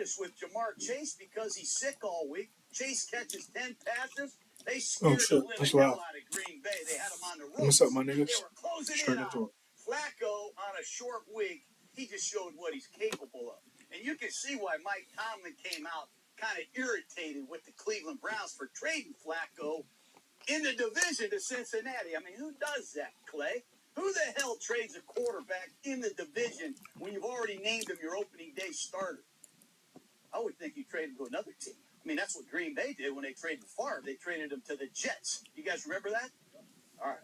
practice with Jamar Chase because he's sick all week. Chase catches 10 passes. They scared the living hell out of Green Bay. They had him on the ropes. What's up, my niggas? They were closing Straight in into on it. Flacco on a short week. He just showed what he's capable of. And you can see why Mike Tomlin came out kind of irritated with the Cleveland Browns for trading Flacco in the division to Cincinnati. I mean, who does that, Clay? Who the hell trades a quarterback in the division when you've already named him your opening day starter? I would think you trade him to another team. I mean, that's what Green Bay did when they traded Favre. They traded him to the Jets. You guys remember that? All right.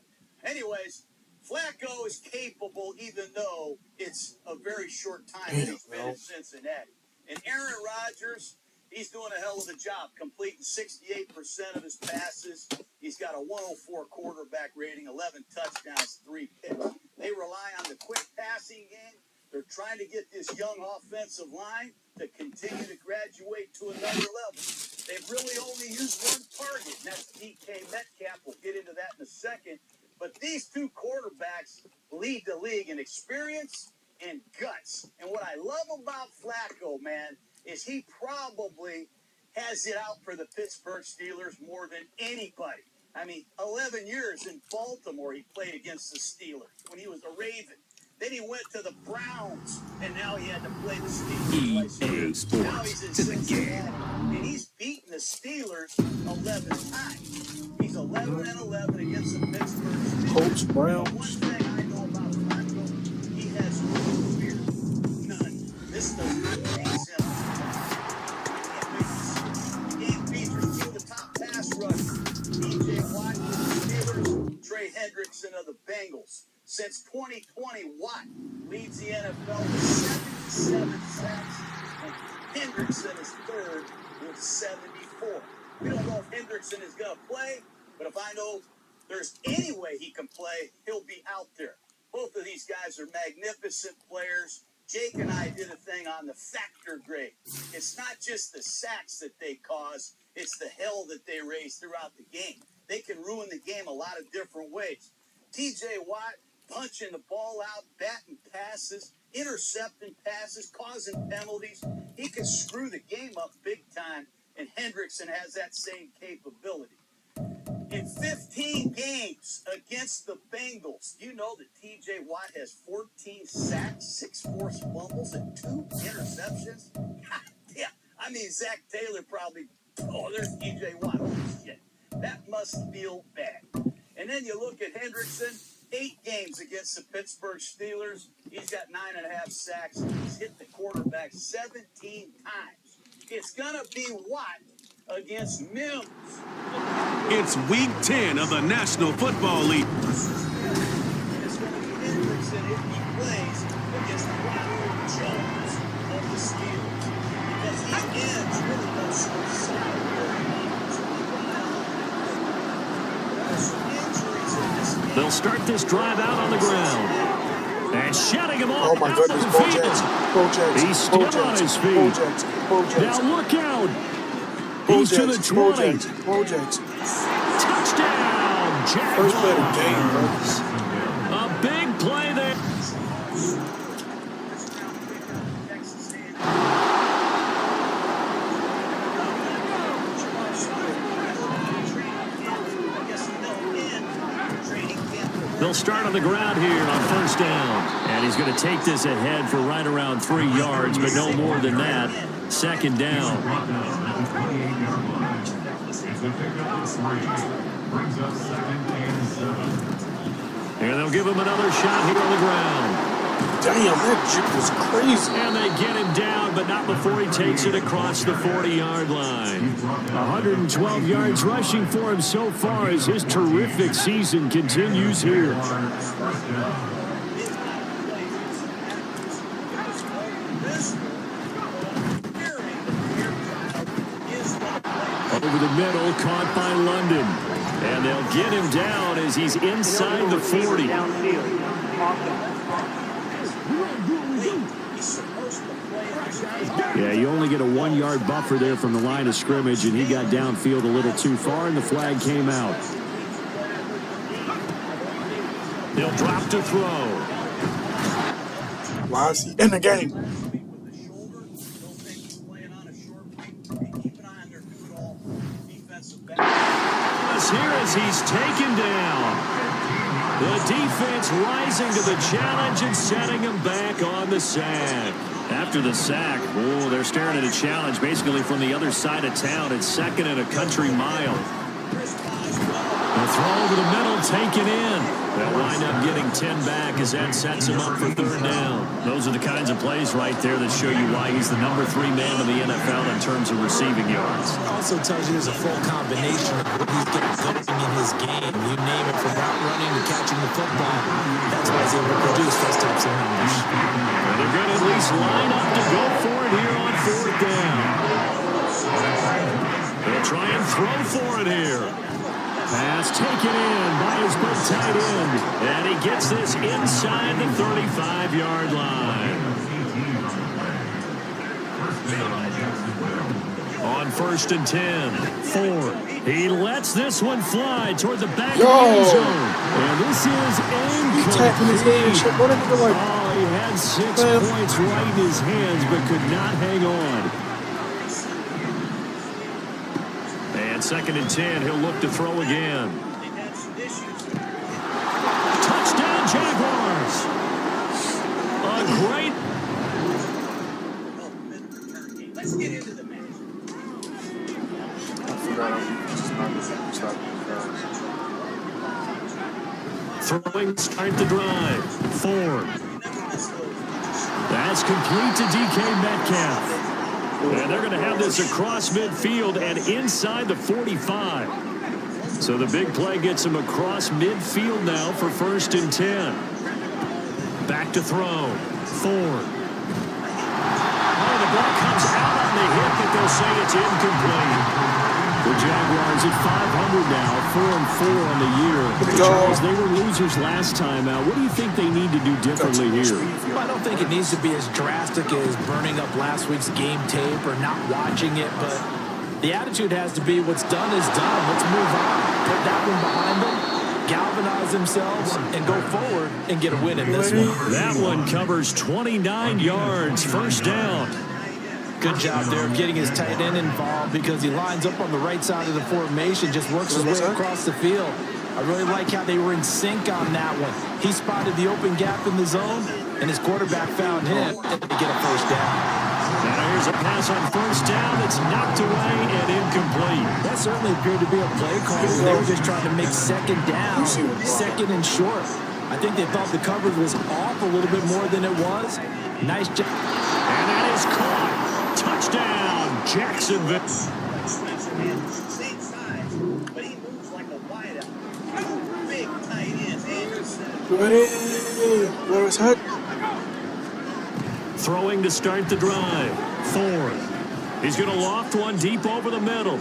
Anyways, Flacco is capable even though it's a very short time that he's been in Cincinnati. And Aaron Rodgers, he's doing a hell of a job, completing 68% of his passes. He's got a 104 quarterback rating, 11 touchdowns, 3 picks. They rely on the quick passing game. They're trying to get this young offensive line to continue to graduate to another level. They've really only used one target, and that's DK Metcalf. We'll get into that in a second. But these two quarterbacks lead the league in experience and guts. And what I love about Flacco, man, is he probably has it out for the Pittsburgh Steelers more than anybody. I mean, 11 years in Baltimore he played against the Steelers when he was a Raven. Then he went to the Browns, and now he had to play the Steelers. EA Sports to the game. And he's beaten the Steelers 11 times. He's 11-11 against the Pittsburgh Steelers. Colts, Browns. One thing I know about Flacco, he has no fear. None. This does not phase him. Game features two of the top pass rushers. T.J. Watt of the Steelers, Trey Hendrickson of the Bengals. Since 2020, Watt leads the NFL with 77 sacks, and Hendrickson is third with 74. We don't know if Hendrickson is going to play, but if I know there's any way he can play, he'll be out there. Both of these guys are magnificent players. Jake and I did a thing on the factor grade. It's not just the sacks that they cause, it's the hell that they raise throughout the game. They can ruin the game a lot of different ways. T.J. Watt, punching the ball out, batting passes, intercepting passes, causing penalties. He can screw the game up big time, and Hendrickson has that same capability. In 15 games against the Bengals, you know that T.J. Watt has 14 sacks, 6 forced fumbles, and 2 interceptions? Yeah, I mean, Zach Taylor probably, there's T.J. Watt. Holy shit. That must feel bad. And then you look at Hendrickson, 8 games against the Pittsburgh Steelers. He's got 9.5 sacks. He's hit the quarterback 17 times. It's going to be Watt against Mims. It's Week 10 of the National Football League. And it's going to be Hendrickson if he plays against Ronald Jones of the Steelers. Because these ends really don't show side very much. There's some injuries in this game. They'll start this drive out on the ground. And shutting him off. Oh my goodness, Bo Jackson. Bo Jackson. He's still on his feet. Bo Jackson. Bo Jackson. Now look out. Bo He's Jackson. to the 20. Bo Jackson. Touchdown, Jack. First play of the game, bro. A big play there. They'll start on the ground here on first down. And he's going to take this ahead for right around 3 yards, but no more than that. Second down. And they'll give him another shot here on the ground. Damn, that jig was crazy. And they get him down, but not before he takes it across the 40-yard line. 112 yards rushing for him so far as his terrific season continues here. Over the middle, caught by London. And they'll get him down as he's inside the 40. Yeah, you only get a 1-yard buffer there from the line of scrimmage, and he got downfield a little too far, and the flag came out. They'll drop to throw. Why is he in the game? as he's taken down. The defense rising to the challenge and setting him back on the sack. After the sack, they're staring at a challenge basically from the other side of town. It's 2nd and a country mile. The throw over the middle taken in. They'll wind up getting 10 back as that sets him up for 3rd down. Those are the kinds of plays right there that show you why he's the number 3 man in the NFL in terms of receiving yards. It also tells you there's a full combination of what he's getting going in his game. You name it, from route running to catching the football. That's why he's able to produce those types of numbers. And they're going to at least line up to go for it here on 4th down. They'll try and throw for it here. Pass taken in by his big tight end. And he gets this inside the 35-yard line. On 1st and 10, Ford. He lets this one fly toward the back of the end zone. And this is incomplete. Oh, he had 6 points right in his hands, but could not hang on. And 2nd and 10, he'll look to throw again. Touchdown, Jaguars! A great... Let's get into the match. Throwing, start the drive. Ford. That's complete to DK Metcalf. And they're going to have this across midfield and inside the 45. So the big play gets him across midfield now for 1st and 10. Back to throw. Ford. Oh, the ball comes out on the hit, but they'll say it's incomplete. The Jaguars at 500 now, 4-4 on the year. Charles, they were losers last time out. What do you think they need to do differently here? Well, I don't think it needs to be as drastic as burning up last week's game tape or not watching it, but the attitude has to be what's done is done. Let's move on. Put that one behind them, galvanize themselves, and go forward and get a win in this one. That one covers 29 yards, 1st down. Good job there of getting his tight end involved because he lines up on the right side of the formation, just works his way across the field. I really like how they were in sync on that one. He spotted the open gap in the zone, and his quarterback found him to get a 1st down. Now here's a pass on 1st down. It's knocked away and incomplete. That certainly appeared to be a play call. They were just trying to make 2nd down, 2nd and short. I think they thought the coverage was off a little bit more than it was. Nice job. And that is caught. Touchdown, Jacksonville. Same size, but he moves like a wideout. Big tight end, Anderson. Throwing to start the drive. Ford. He's going to loft one deep over the middle.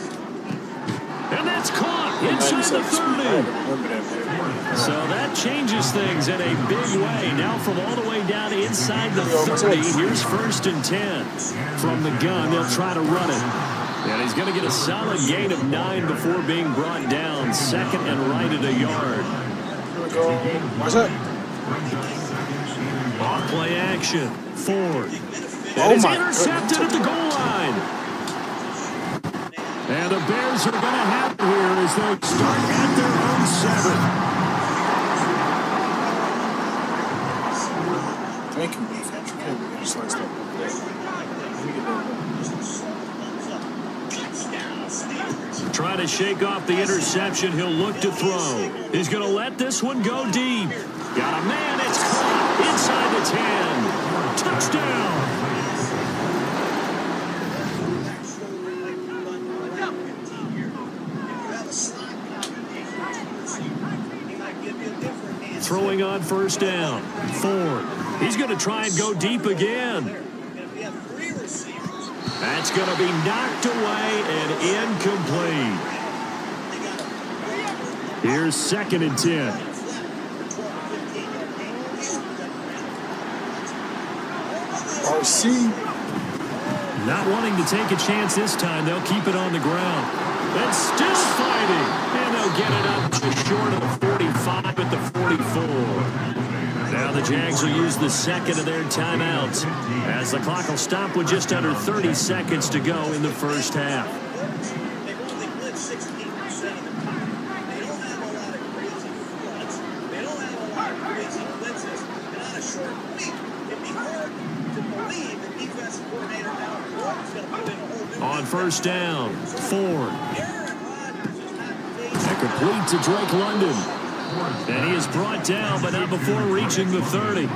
And that's caught inside the 30. So that changes things in a big way. Now from all the way down inside the 30, here's 1st and 10. From the gun, they'll try to run it. And he's going to get a solid gain of 9 before being brought down. 2nd and right at a yard. What's that? Off play action. Ford. And it's intercepted at the goal line. And the Bears are going to have it here as they start at their own 7. Thank you, defense. You can't really slice that. Trying to shake off the interception. He'll look to throw. He's going to let this one go deep. Got a man. It's caught inside the 10. Touchdown. Throwing on 1st down. Ford. He's going to try and go deep again. That's going to be knocked away and incomplete. Here's 2nd and 10. RC. Not wanting to take a chance this time. They'll keep it on the ground. And still fighting. And they'll get it up just short of the 45 at the 44. Now the Jags will use the 2nd of their timeouts as the clock will stop with just under 30 seconds to go in the 1st half. They've only blitzed 16% of the time. They don't On first down, Ford. That complete to Drake London. And he is brought down, but not before reaching the 30.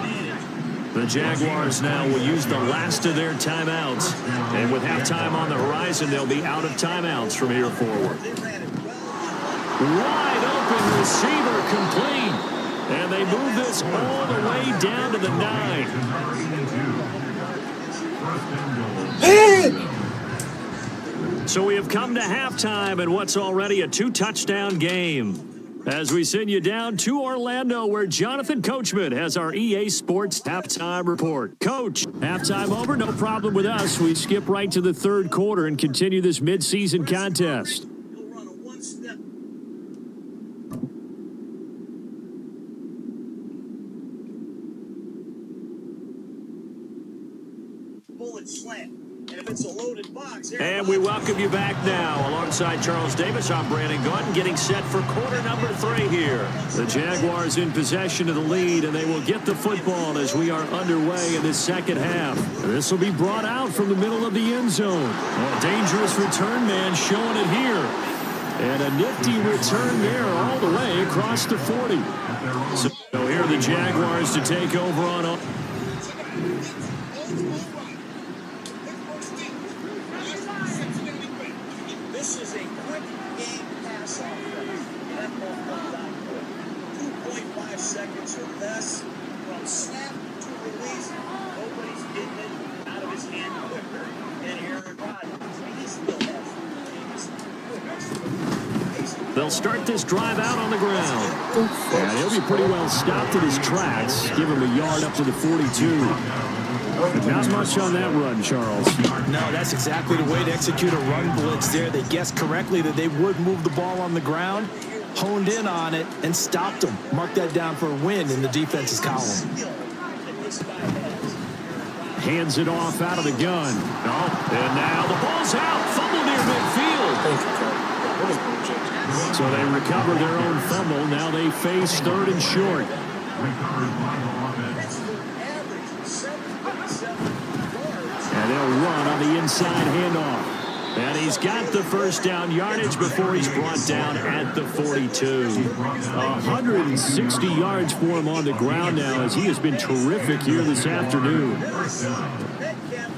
The Jaguars now will use the last of their timeouts. And with halftime on the horizon, they'll be out of timeouts from here forward. Wide open receiver complete. And they move this all the way down to the 9. So we have come to halftime in what's already a 2-touchdown game. As we send you down to Orlando, where Jonathan Coachman has our EA Sports halftime report. Coach, halftime over, no problem with us. We skip right to the third quarter and continue this midseason contest. He'll run a one-step bullet slant. And if it's a loaded box, and we welcome you back now. Alongside Charles Davis, I'm Brandon Gaudin, getting set for quarter number 3 here. The Jaguars in possession of the lead, and they will get the football as we are underway in this second half. This will be brought out from the middle of the end zone. A dangerous return man showing it here. And a nifty return there all the way across the 40. So here are the Jaguars to take over on. This is a quick game pass offense. That ball comes out quick. 2.5 seconds or less from snap to release. Nobody's getting it out of his hand quicker than Aaron Rodgers. He still has They'll start this drive out on the ground. And he'll be pretty well stopped at his tracks. Give him a yard up to the 42. Not much on that run, Charles. No, that's exactly the way to execute a run blitz there. They guessed correctly that they would move the ball on the ground, honed in on it, and stopped them. Mark that down for a win in the defense's column. Hands it off out of the gun. Oh, and now the ball's out. Fumble near midfield. So they recover their own fumble. Now they face third and short. And they'll run on the inside handoff. And he's got the first down yardage before he's brought down at the 42. 160 yards for him on the ground now, as he has been terrific here this afternoon.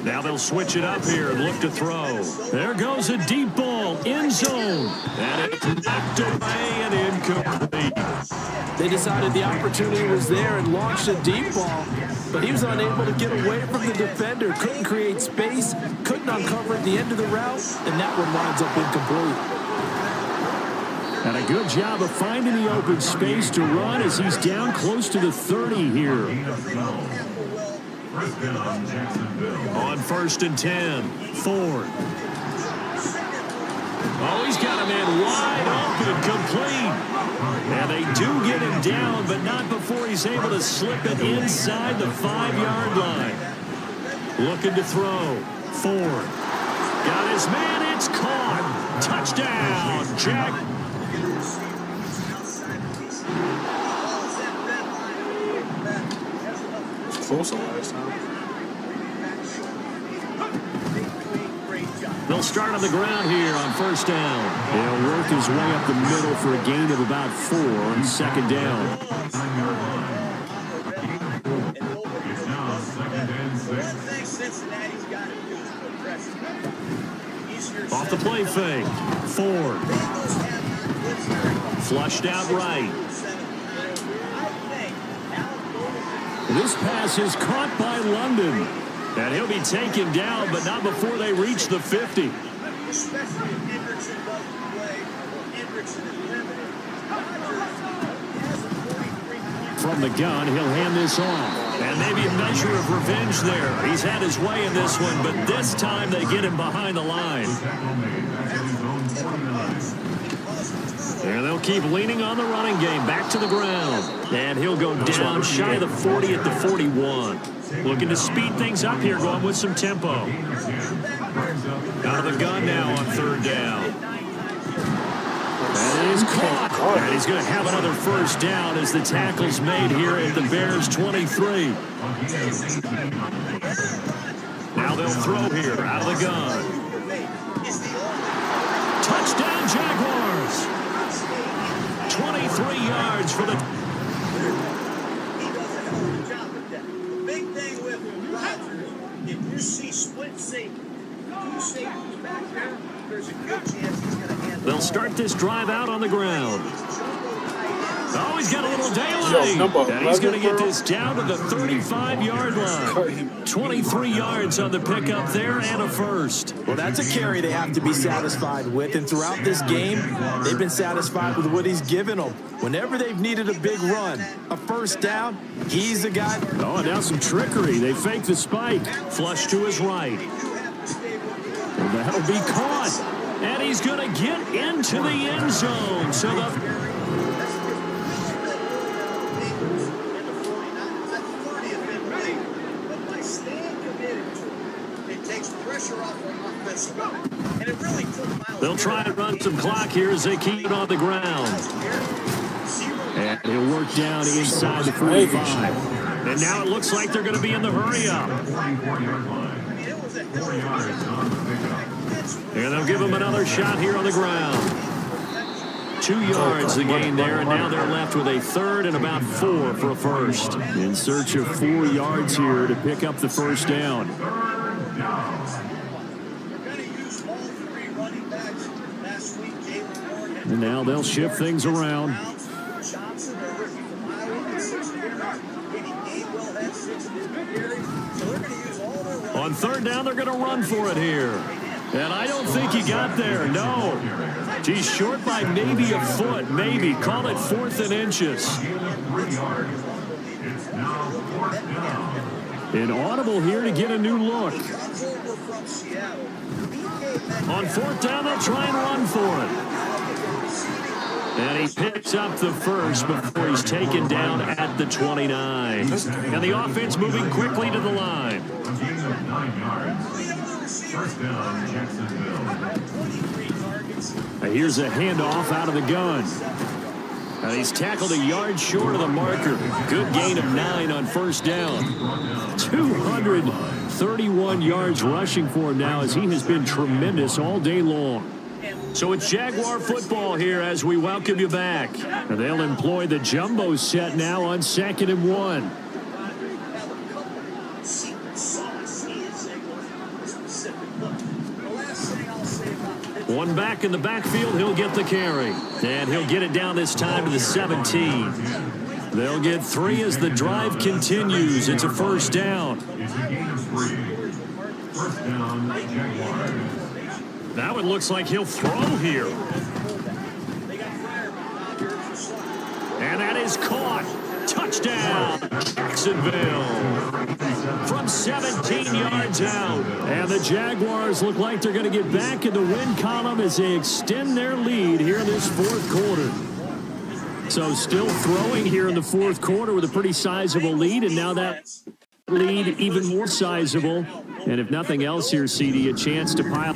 Now they'll switch it up here and look to throw. There goes a deep ball, end zone. And it's knocked away and incomplete. They decided the opportunity was there and launched a deep ball, but he was unable to get away from the defender, couldn't create space, couldn't uncover at the end of the route, and that one winds up incomplete. And a good job of finding the open space to run as he's down close to the 30 here. On first and 10, Ford. Oh, he's got a man wide open, complete. And they do get him down, but not before he's able to slip it inside the 5-yard line. Looking to throw. Ford. Got his man, it's caught. Touchdown, Jack. Closer last time. They'll start on the ground here on first down. He'll work his way up the middle for a gain of about 4 on second down. Off the play fake. Ford. Flushed out right. This pass is caught by London. And he'll be taken down, but not before they reach the 50. From the gun, he'll hand this off. And maybe a measure of revenge there. He's had his way in this one, but this time they get him behind the line. And they'll keep leaning on the running game. Back to the ground. And he'll go down shy of the 40 at the 41. Looking to speed things up here, going with some tempo. Out of the gun now on third down. That is caught. And he's going to have another first down as the tackle's made here at the Bears' 23. Now they'll throw here out of the gun. 23 yards for the... He does a hell of a job with that. The big thing with Rodgers, if you see split safety, two safeties back there, there's a good chance he's going to handle. They'll start this drive out on the ground. Oh, he's got a little Yo, number daylight. And he's going to 11, get bro. this down to the 35-yard line. 23 yards on the pickup there and a first. Well, that's a carry they have to be satisfied with. And throughout this game, they've been satisfied with what he's given them. Whenever they've needed a big run, a first down, he's the guy. Oh, and now some trickery. They fake the spike. Flush to his right. And that'll be caught. And he's going to get into the end zone. So the... They'll try and run some clock here as they keep it on the ground. And it'll work down inside the 45. And now it looks like they're going to be in the hurry-up. And they'll give him another shot here on the ground. 2 yards the gain there, and now they're left with a third and about 4 for a first. In search of 4 yards here to pick up the first down. And now they'll shift things around. On third down, they're going to run for it here. And I don't think he got there, no. He's short by maybe a foot, maybe. Call it 4th and inches. An audible here to get a new look. On 4th down, they'll try and run for it. And he picks up the first before he's taken down at the 29. And the offense moving quickly to the line. Here's a handoff out of the gun. And he's tackled a yard short of the marker. Good gain of 9 on first down. 231 yards rushing for him now as he has been tremendous all day long. So it's Jaguar football here as we welcome you back. And they'll employ the jumbo set now on 2nd and 1. One back in the backfield, he'll get the carry. And he'll get it down this time to the 17. They'll get 3 as the drive continues. It's a first down. Now it looks like he'll throw here. And that is caught. Touchdown, Jacksonville. From 17 yards out. And the Jaguars look like they're going to get back in the win column as they extend their lead here in this 4th quarter. So still throwing here in the 4th quarter with a pretty sizable lead. And now that lead even more sizable. And if nothing else here, CD, a chance to pile.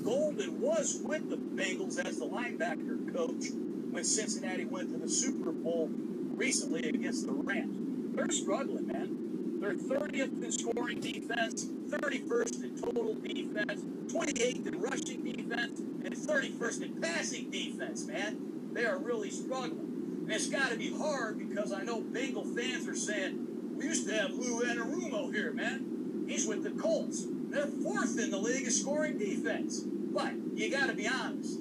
Golden was with the Bengals as the linebacker coach when Cincinnati went to the Super Bowl recently against the Rams. They're struggling, man. They're 30th in scoring defense, 31st in total defense, 28th in rushing defense, and 31st in passing defense, man. They are really struggling. And it's got to be hard because I know Bengal fans are saying, we used to have Lou Anarumo here, man. He's with the Colts. They're 4th in the league in scoring defense. But you got to be honest.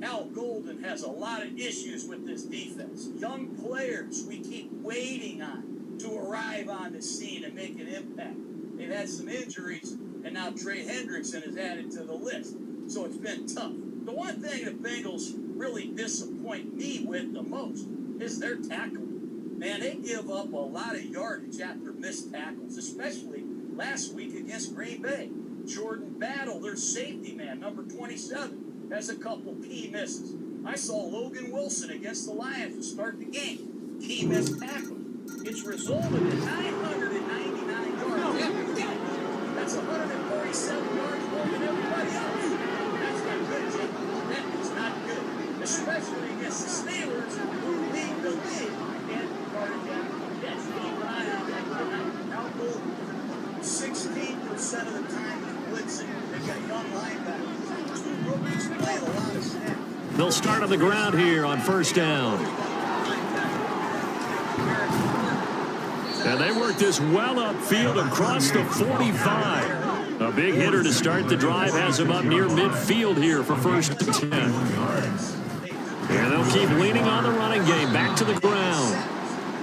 Al Golden has a lot of issues with this defense. Young players we keep waiting on to arrive on the scene and make an impact. They've had some injuries, and now Trey Hendrickson is added to the list. So it's been tough. The one thing the Bengals really disappoint me with the most is their tackling. Man, they give up a lot of yardage after missed tackles, especially last week against Green Bay. Jordan Battle, their safety man, number 27. Has a couple key misses. I saw Logan Wilson against the Lions to start the game. Key missed tackle. It's resulted in 999 yards after game. That's 147 yards more than everybody else. That's not good, Jake. That is not good. Especially against the Steelers, who lead the league in yardage after. Yes, keep an eye on that. Now, 16% of the time he's blitzing. They've got young linebackers. Rookies playing a lot of snaps. They'll start on the ground here on first down. And they work this well upfield across the 45. A big hitter to start the drive has him up near midfield here for first and 10. And they'll keep leaning on the running game back to the ground.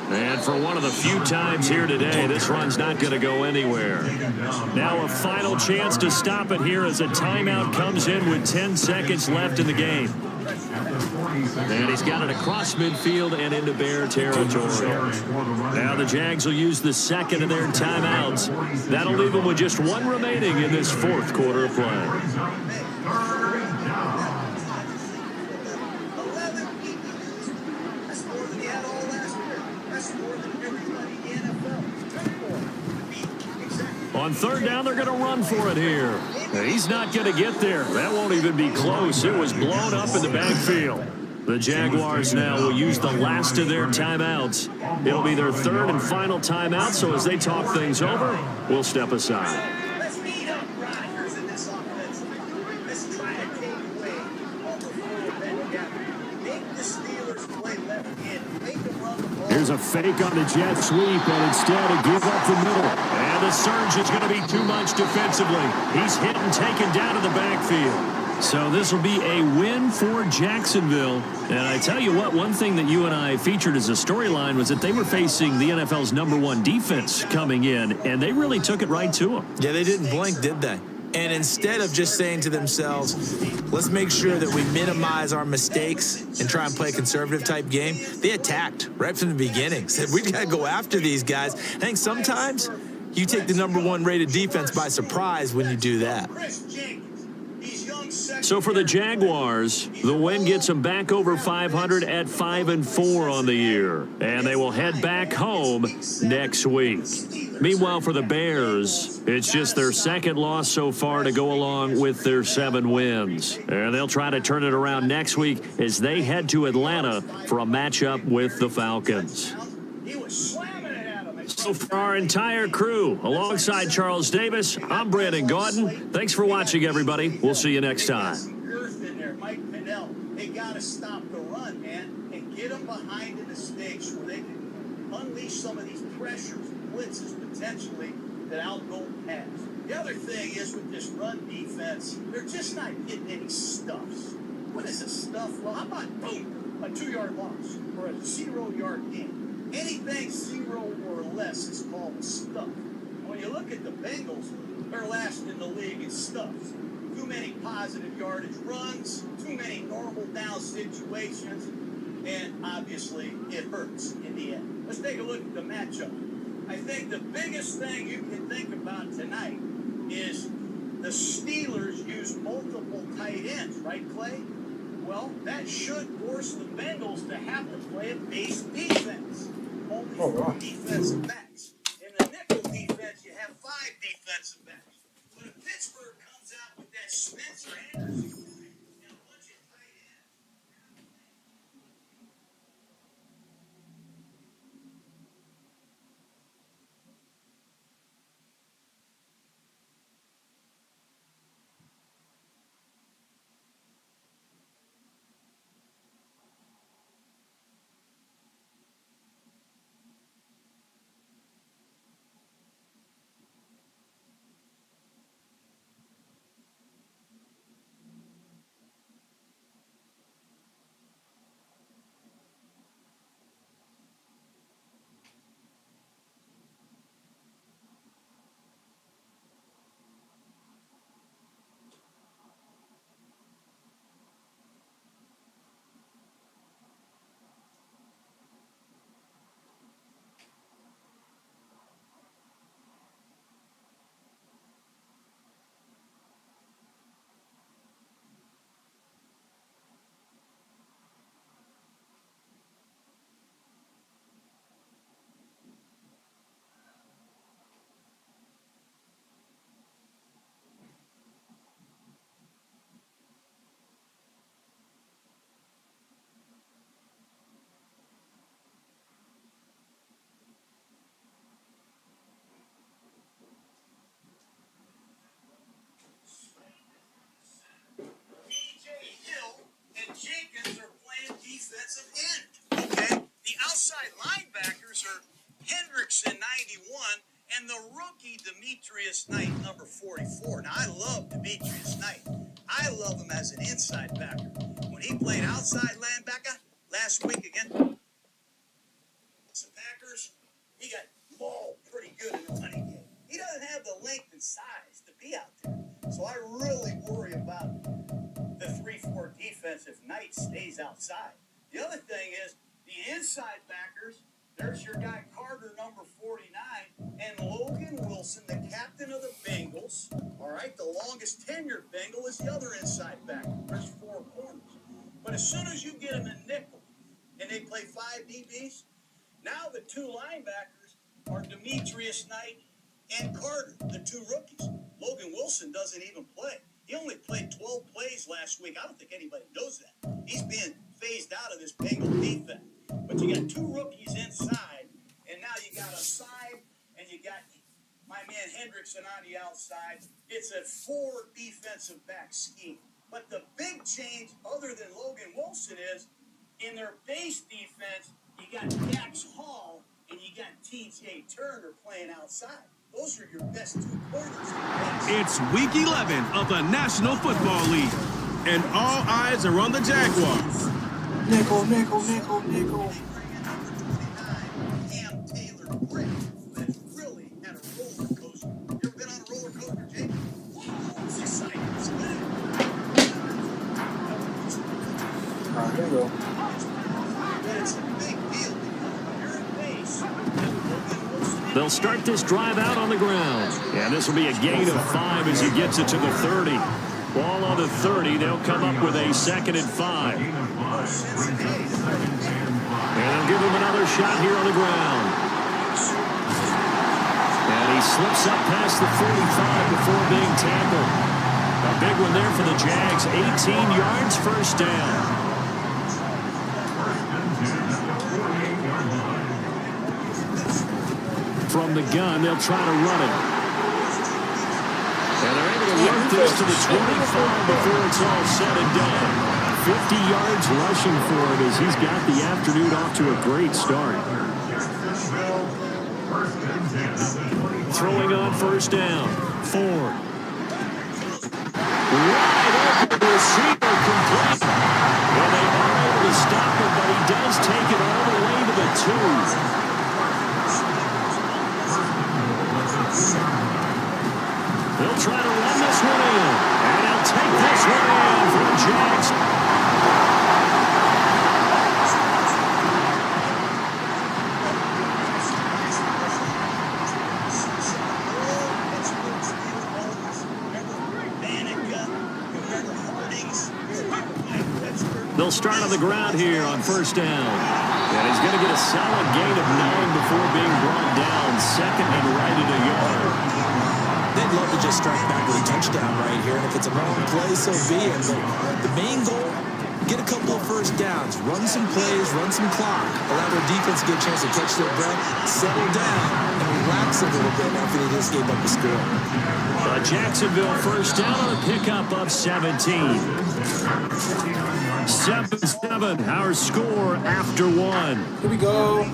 And for one of the few times here today, this run's not going to go anywhere. Now a final chance to stop it here as a timeout comes in with 10 seconds left in the game. And he's got it across midfield and into Bear territory. Now the Jags will use the second of their timeouts. That'll leave them with just one remaining in this fourth quarter of play. On third down, they're going to run for it here. He's not going to get there. That won't even be close. It was blown up in the backfield. The Jaguars now will use the last of their timeouts. It'll be their third and final timeout, so as they talk things over, we'll step aside. Let's beat up Rodgers in this offense. Let's try to take away all the forward men together. Make the Steelers play left hand. Make them run the ball. Here's a fake on the jet sweep, and instead a give up the middle. And the surge is going to be too much defensively. He's hit and taken down to the backfield. So this will be a win for Jacksonville. And I tell you what, one thing that you and I featured as a storyline was that they were facing the NFL's #1 defense coming in, and they really took it right to them. Yeah, they didn't blink, did they? And instead of just saying to themselves, let's make sure that we minimize our mistakes and try and play a conservative type game, they attacked right from the beginning. Said, we got to go after these guys. I think sometimes you take the #1 rated defense by surprise when you do that. So for the Jaguars, the win gets them back over 500 at 5-4 on the year. And they will head back home next week. Meanwhile, for the Bears, it's just their second loss so far to go along with their 7 wins. And they'll try to turn it around next week as they head to Atlanta for a matchup with the Falcons. So for our entire crew, alongside Charles Davis, I'm Brandon Gaudin. Thanks for watching, everybody. We'll see you next time. Mike Pennell, they got to stop the run, man, and get them behind in the stakes where they can unleash some of these pressures, blitzes potentially that outgo pass. The other thing is with this run defense, they're just not getting any stuffs. What is a stuff? Well, how about boom, a 2-yard loss or a 0-yard gain? Anything 0 or less is called a stuff. When you look at the Bengals, they're last in the league in stuffs. Too many positive yardage runs, too many normal down situations, and obviously it hurts in the end. Let's take a look at the matchup. I think the biggest thing you can think about tonight is the Steelers use multiple tight ends, right, Clay? Well, that should force the Bengals to have to play a base defense. Only 4 defensive backs. In the nickel defense, you have 5 defensive backs. But if Pittsburgh comes out with that Spencer Anderson and a bunch of tight ends, Demetrius Knight, number 44. Now, I love Demetrius Knight. I love him as an inside backer. When he played outside linebacker last week against the Packers, he got mauled pretty good in the running game. He doesn't have the length and size to be out there. So I really worry about the 3-4 defense if Knight stays outside. The other thing is the inside backers. There's your guy Carter, number 49, and Logan Wilson, the captain of the Bengals. All right, the longest tenured Bengal is the other inside backer. There's 4 corners. But as soon as you get him in nickel and they play 5 DBs, now the 2 linebackers are Demetrius Knight and Carter, the 2 rookies. Logan Wilson doesn't even play. He only played 12 plays last week. I don't think anybody knows that. He's being phased out of this Bengal defense. But you got 2 rookies inside, and now you got a side, and you got my man Hendrickson on the outside. It's a 4 defensive back scheme. But the big change, other than Logan Wilson, is in their base defense, you got Dax Hall and you got T.J. Turner playing outside. Those are your best 2 corners. It's week 11 of the National Football League, and all eyes are on the Jaguars. Nickel. Cam Taylor Britt, who has really had a roller coaster. You ever been on a roller coaster, Jake? It's exciting. It's good. Here we go. But it's a big deal because you're in base. They'll start this drive out on the ground. And this will be a gain of 5 as he gets it to the 30. Ball on the 30. They'll come up with a 2nd and 5. And they'll give him another shot here on the ground. And he slips up past the 45 before being tackled. A big one there for the Jags. 18 yards, first down. From the gun, they'll try to run it. And they're able to work this to the 25 before it's all said and done. 50 yards rushing for him as he's got the afternoon off to a great start. Throwing on first down. Ford. Wide open receiver complete. Well, they are able to stop him, but he does take it all the way to the 2. They'll try to run this one in. And they'll take this one in for the Jags. They'll start on the ground here on first down. And he's going to get a solid gain of 9 before being brought down. 2nd and right at a yard. They'd love to just strike back with a touchdown right here, and if it's a long play, so be it. But the main goal, get a couple of first downs, run some plays, run some clock, allow their defense to get a chance to catch their breath, settle down, and relax a little bit after they just gave up a score. Jacksonville first down on a pickup of 17. 7-7, our score after 1. Here we go.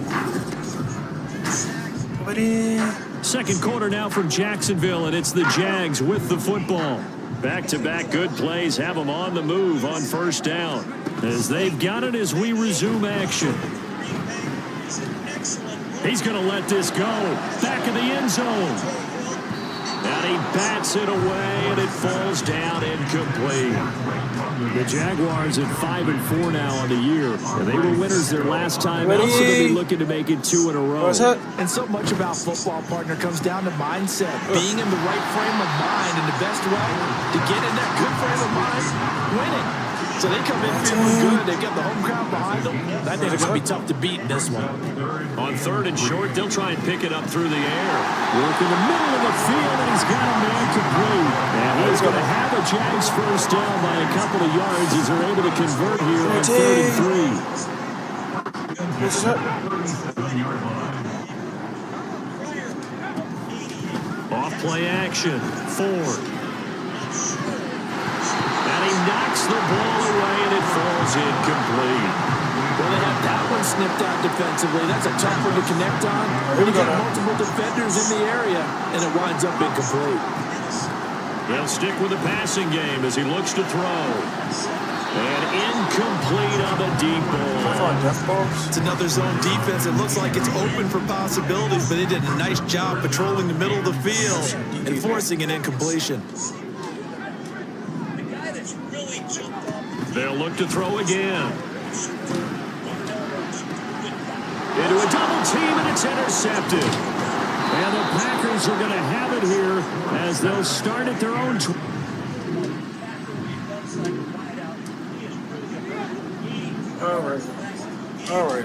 Buddy. Second quarter now from Jacksonville, and it's the Jags with the football. Back-to-back good plays have them on the move on first down. As they've got it as we resume action. He's going to let this go. Back of the end zone. And he bats it away, and it falls down incomplete. The Jaguars at 5-4 now on the year. And they were winners their last time out, so they'll be looking to make it 2 in a row. And so much about football, partner, comes down to mindset. Being in the right frame of mind, and the best way to get in that good frame of mind, winning. So they come in feeling good. They've got the home crowd behind them. I think it's going to be tough to beat in this one. On 3rd and short, they'll try and pick it up through the air. Work in the middle of the field, and he's got a man complete. And he's going to have a Jags first down by a couple of yards as they're able to convert here on 3rd and 3. Off play action. Ford. And he knocks the ball away, and it falls incomplete. Well, they have That one snipped out defensively. That's a tough one to connect on. Here we You go got now. multiple defenders in the area, and it winds up incomplete. They'll stick with the passing game as he looks to throw. And incomplete on the deep ball. On death balls. It's another zone defense. It looks like it's open for possibilities, but they did a nice job patrolling the middle of the field and forcing an incompletion. They'll look to throw again. Into a double team, and it's intercepted. And the Packers are going to have it here as they'll start at their own. All right.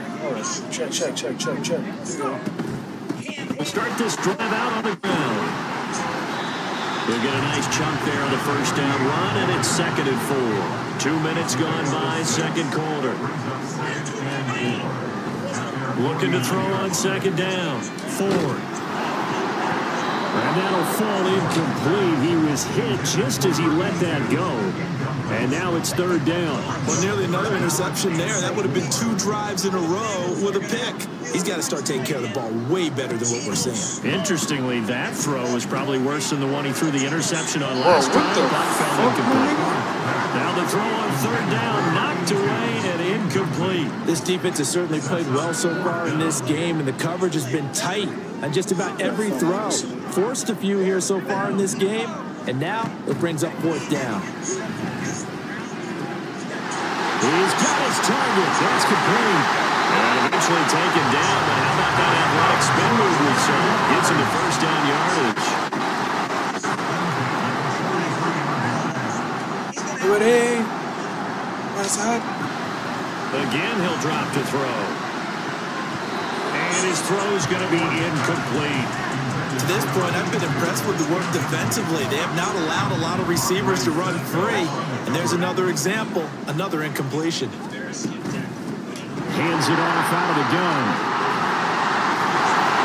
Check. Here we go. We'll start this drive out on the ground. They'll get a nice chunk there on the first down run, and it's 2nd and 4. 2 minutes gone by, second quarter. Looking to throw on 2nd down. Ford. And that'll fall incomplete. He was hit just as he let that go. And now it's 3rd down. Well, nearly another interception there. That would have been 2 drives in a row with a pick. He's got to start taking care of the ball way better than what we're seeing. Interestingly, that throw was probably worse than the one he threw the interception on last time. That fell incomplete. Now the throw on 3rd down, knocked away and incomplete. This defense has certainly played well so far in this game, and the coverage has been tight on just about every throw. Forced a few here so far in this game, and now it brings up 4th down. He's got his target. That's complete. And eventually taken down, but how about that athletic spin move we saw? Gets him to 1st down yardage. Ready? What's up? Again, he'll drop to throw. And his throw's going to be incomplete. To this point, I've been impressed with the work defensively. They have not allowed a lot of receivers to run free. And there's another example, another incompletion. Hands it off out of the gun.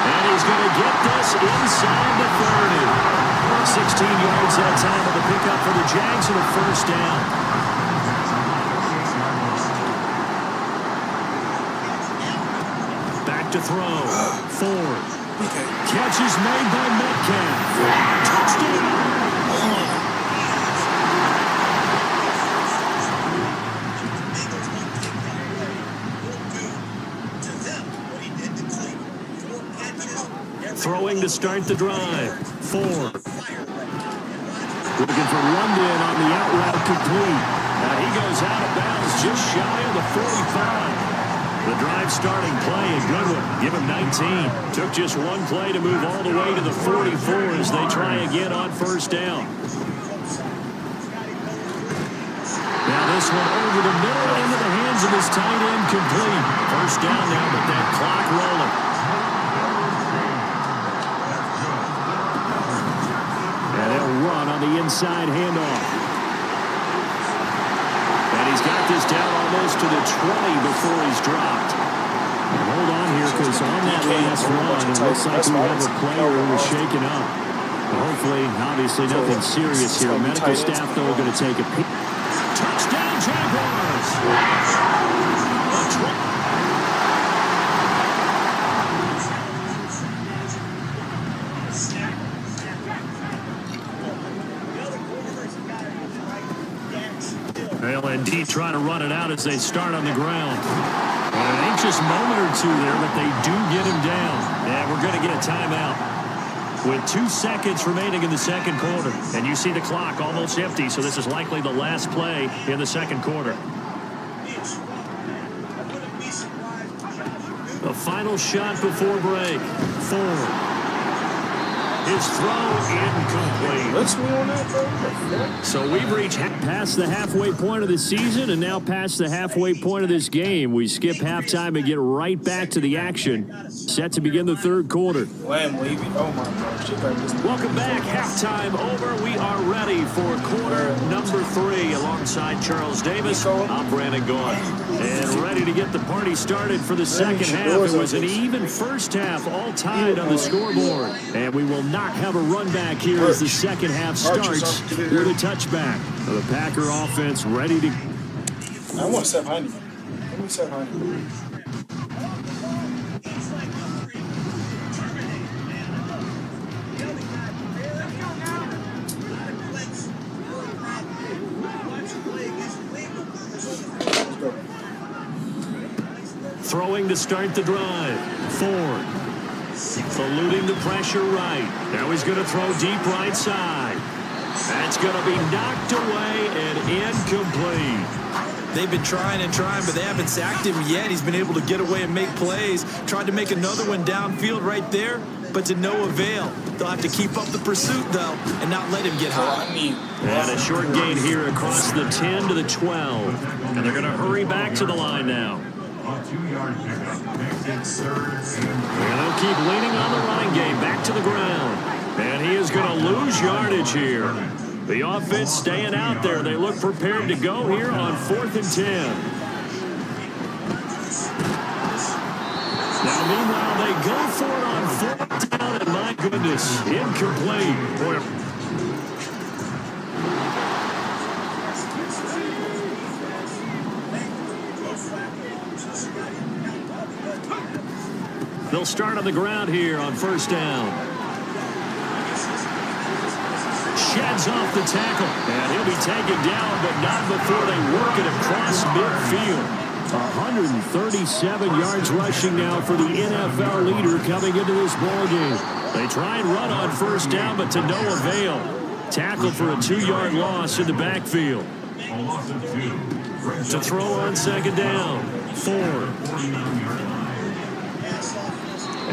And he's going to get this inside the 30. 16 yards that time of the pickup for the Jags and a 1st down. Back to throw. Ford. Catch is made by Metcalf. Touchdown. Throwing to start the drive. Ford. Looking for London on the out route complete. Now he goes out of bounds just shy of the 45. The drive starting play, a good one. Give him 19. Took just one play to move all the way to the 44 as they try again on 1st down. Now this one over the middle into the hands of his tight end complete. 1st down now, but that clock rolling. And they'll run on the inside handoff. And he's got this down almost to the 20 before he's dropped. And hold on here, because on that last run, it looks like we have a player who was shaken up. Hopefully, obviously nothing serious here. Medical staff, though, are going to take a peek. Touchdown, Jaguars! Well, indeed, trying to run it out as they start on the ground. An anxious moment or two there, but they do get him down. And we're going to get a timeout with 2 seconds remaining in the second quarter. And you see the clock almost empty, so this is likely the last play in the second quarter. The final shot before break. Ford. His throw incomplete. Let's me on that, bro. So we've reached past the halfway point of the season and now past the halfway point of this game. We skip halftime and get right back to the action. Set to begin the third quarter. Lamb Levy. Oh my gosh. Welcome back. Halftime over. We are ready for quarter number 3 alongside Charles Davis. I'm Brandon Gaughan. And ready to get the party started for the second half. It was an even first half, all tied on the scoreboard. And we will not have a run back here as the second half starts with a touchback. The Packer offense ready to... I want Seth Heineken. Give me Seth Heineken. Throwing to start the drive. Ford. Eluding the pressure right. Now he's going to throw deep right side. That's going to be knocked away and incomplete. They've been trying and trying, but they haven't sacked him yet. He's been able to get away and make plays. Tried to make another one downfield right there, but to no avail. They'll have to keep up the pursuit, though, and not let him get high. And a short gain here across the 10 to the 12. And they're going to hurry back to the line now. A 2-yard pickup. Makes it third And they'll keep leaning on the running game back to the ground. And he is going to lose yardage here. The offense staying out there. They look prepared to go here on 4th and 10. Now, meanwhile, they go for it on 4th down, and my goodness, incomplete. They'll start on the ground here on 1st down. Sheds off the tackle, and he'll be taken down, but not before they work it across midfield. 137 yards rushing now for the NFL leader coming into this ballgame. They try and run on 1st down, but to no avail. Tackle for a 2-yard loss in the backfield. To throw on 2nd down. Ford.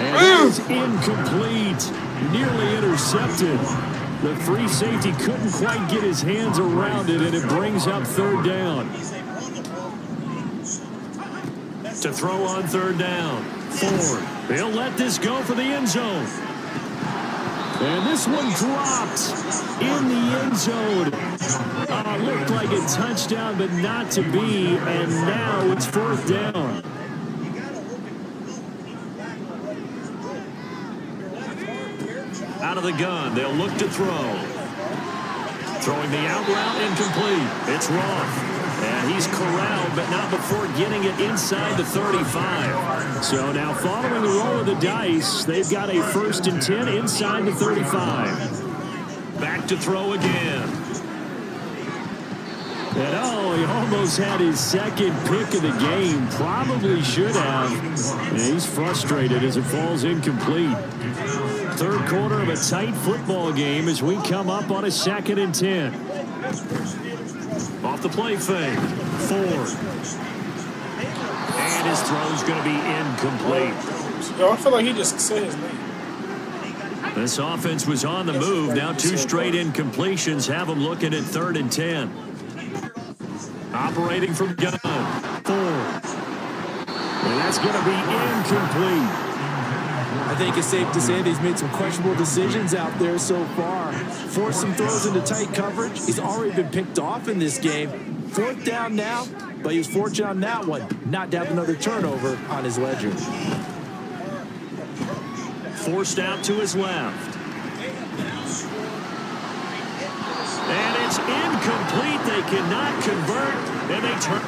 And it's incomplete. Nearly intercepted. The free safety couldn't quite get his hands around it, and it brings up 3rd down. To throw on 3rd down. Ford. They'll let this go for the end zone. And this one dropped in the end zone. Looked like a touchdown, but not to be, and now it's 4th down. Out of the gun, they'll look to throw. Throwing the out route, incomplete. It's Roth. And he's corralled, but not before getting it inside the 35. So now following the roll of the dice, they've got a 1st and 10 inside the 35. Back to throw again. And he almost had his 2nd pick of the game. Probably should have. And he's frustrated as it falls incomplete. 3rd quarter of a tight football game as we come up on a 2nd and 10. Off the play fake. Ford. And his throw's going to be incomplete. Yo, I feel like he just said his name. This offense was on the move. Now 2 straight incompletions have them looking at 3rd and 10. Operating from gun. Ford. And that's going to be incomplete. I think it's safe to say that he's made some questionable decisions out there so far. Forced some throws into tight coverage. He's already been picked off in this game. 4th down now, but he was fortunate on that one. Not to have another turnover on his ledger. Forced out to his left. And it's incomplete. They cannot convert, and they turn.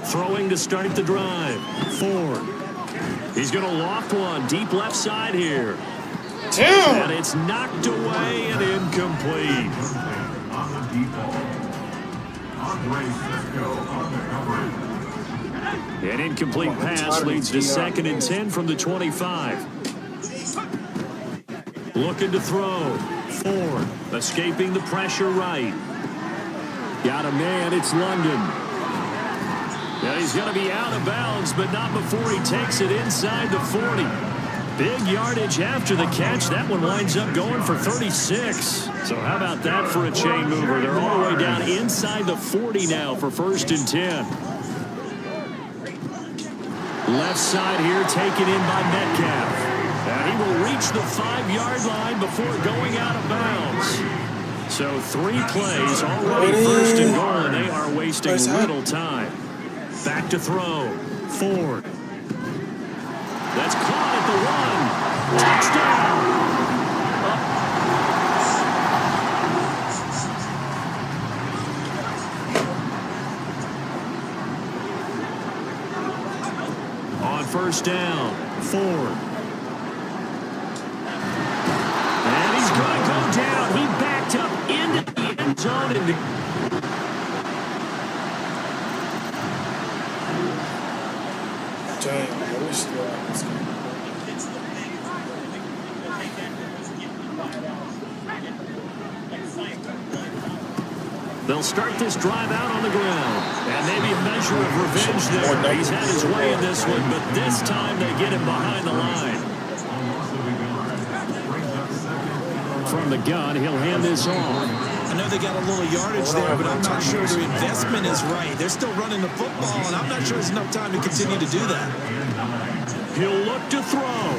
Throwing to start the drive. Ford. He's going to loft one deep left side here. Damn. And it's knocked away and incomplete. An incomplete pass leads to 2nd and 10 from the 25. Looking to throw. Ford. Escaping the pressure right. Got a man. It's London. Now he's going to be out of bounds, but not before he takes it inside the 40. Big yardage after the catch. That one winds up going for 36. So how about that for a chain mover? They're all the way down inside the 40 now for 1st and 10. Left side here taken in by Metcalf. And he will reach the 5-yard line before going out of bounds. So 3 plays already 1st and goal, and they are wasting little time. Back to throw. Ford. That's caught at the 1. Touchdown. On 1st down. Ford. he backed up into the end zone. And Damn, I wish they were on this game. they'll start this drive out on the ground. And maybe a measure of revenge there. He's had his way in this one, but this time they get him behind the line. From the gun, he'll hand this off. I know they got a little yardage there, but I'm not sure their investment is right. They're still running the football, and I'm not sure there's enough time to continue to do that. He'll look to throw.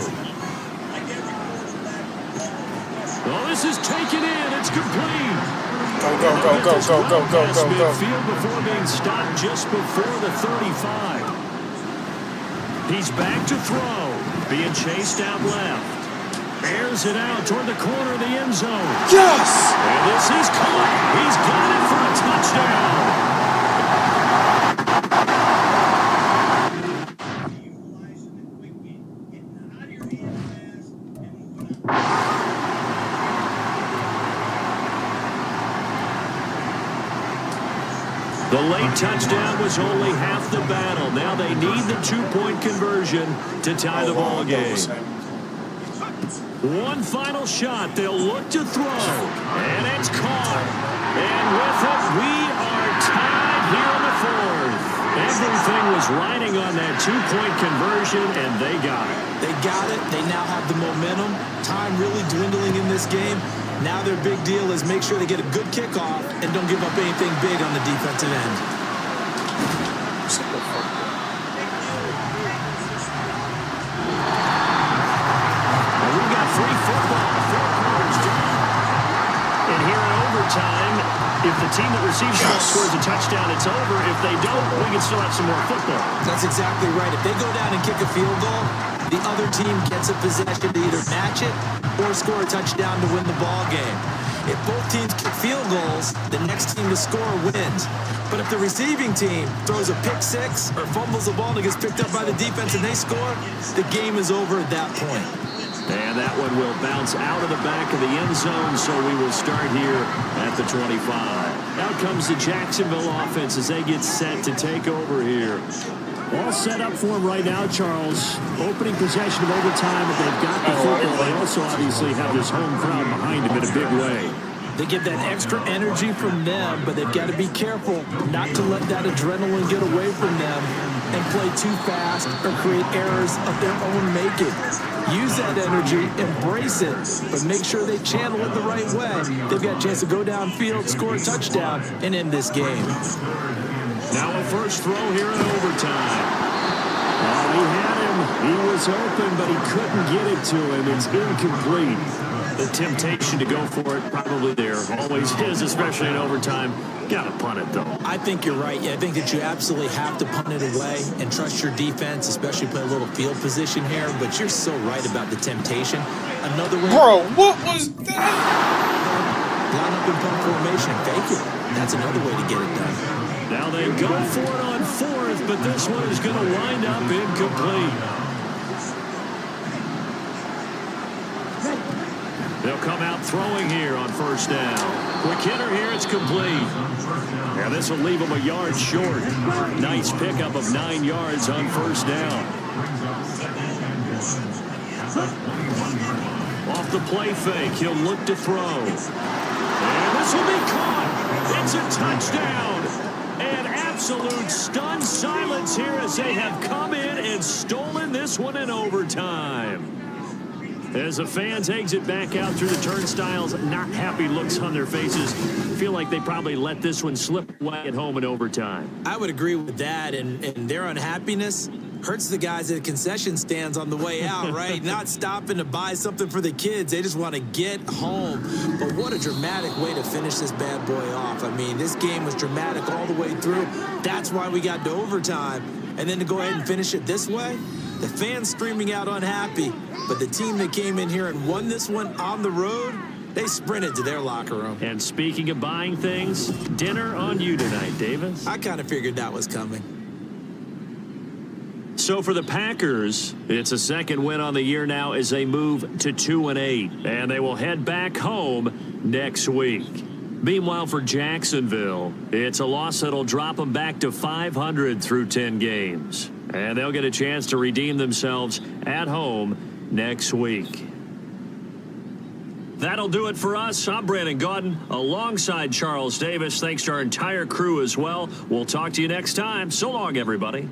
Oh, this is taken in. It's complete. Go, go, go, go, go, go, go, go, go. Midfield before being stopped just before the 35. He's back to throw. Being chased out left. Airs it out toward the corner of the end zone. Yes! And this is caught. He's got it for a touchdown. The late touchdown was only half the battle. Now they need the 2-point conversion to tie the ball game. One final shot. They'll look to throw. And it's caught. And with it, we are tied here in the fourth. Everything was riding on that 2-point conversion, and they got it. They got it. They now have the momentum. Time really dwindling in this game. Now their big deal is make sure they get a good kickoff and don't give up anything big on the defensive end. Free football, 4 quarters down. And here in overtime, if the team that receives the ball scores a touchdown, it's over. If they don't, we can still have some more football. That's exactly right. If they go down and kick a field goal, the other team gets a possession to either match it or score a touchdown to win the ball game. If both teams kick field goals, the next team to score wins. But if the receiving team throws a pick six or fumbles the ball and it gets picked up by the defense and they score, the game is over at that point. And that one will bounce out of the back of the end zone, so we will start here at the 25. Out comes the Jacksonville offense as they get set to take over here. All set up for them right now, Charles. Opening possession of overtime, but they've got the football. They also obviously have this home crowd behind them in a big way. They get that extra energy from them, but they've got to be careful not to let that adrenaline get away from them and play too fast or create errors of their own making. Use that energy, embrace it, but make sure they channel it the right way. They've got a chance to go downfield, score a touchdown, and end this game. Now a first throw here in overtime. He had him. He was open, but he couldn't get it to him. It's incomplete. The temptation to go for it probably there. Always is, especially in overtime. Got to punt it, though. I think you're right. I think that you absolutely have to punt it away and trust your defense, especially play a little field position here. But you're so right about the temptation. Another way. Bro, what was that? Line up in punt formation. Fake it. That's another way to get it done. Now they go for it on fourth, but this one is going to wind up incomplete. They'll come out throwing here on first down. Quick hitter here, it's complete. Now this will leave him a yard short. Nice pickup of 9 yards on first down. Off the play fake, he'll look to throw. And this will be caught. It's a touchdown. And absolute stunned silence here as they have come in and stolen this one in overtime. As the fans exit back out through the turnstiles, not happy looks on their faces. Feel like they probably let this one slip away at home in overtime. I would agree with that, and their unhappiness hurts the guys at the concession stands on the way out, right? Not stopping to buy something for the kids. They just want to get home. But what a dramatic way to finish this bad boy off. I mean, this game was dramatic all the way through. That's why we got to overtime. And then to go ahead and finish it this way, the fans screaming out unhappy. But the team that came in here and won this one on the road, they sprinted to their locker room. And speaking of buying things, dinner on you tonight, Davis. I kind of figured that was coming. So for the Packers, it's a second win on the year now as they move to 2-8. And they will head back home next week. Meanwhile, for Jacksonville, it's a loss that'll drop them back to 500 through 10 games. And they'll get a chance to redeem themselves at home next week. That'll do it for us. I'm Brandon Gaudin alongside Charles Davis. Thanks to our entire crew as well. We'll talk to you next time. So long, everybody.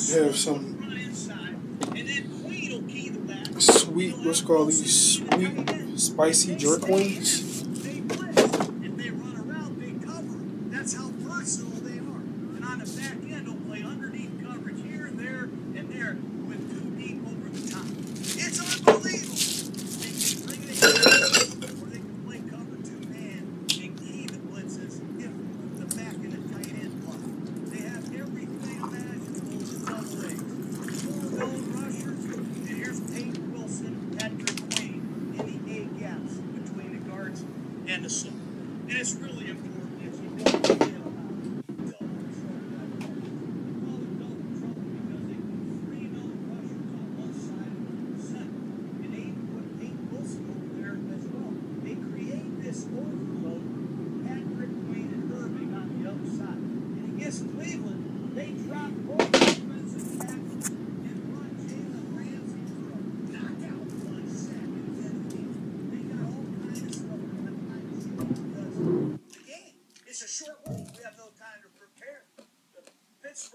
Have some sweet, what's called these sweet, spicy jerk wings. If they run around, they cover. That's how versatile they are. And on the back end, they'll play underneath coverage here and there with two deep over the top. It's unbelievable. They can bring it in, or they can play cover two-man and key the blitzes if the back and the tight end block. They have everything imaginable to double A. Full zone rushers, and here's Peyton Wilson, Patrick Queen in the A gaps between the guards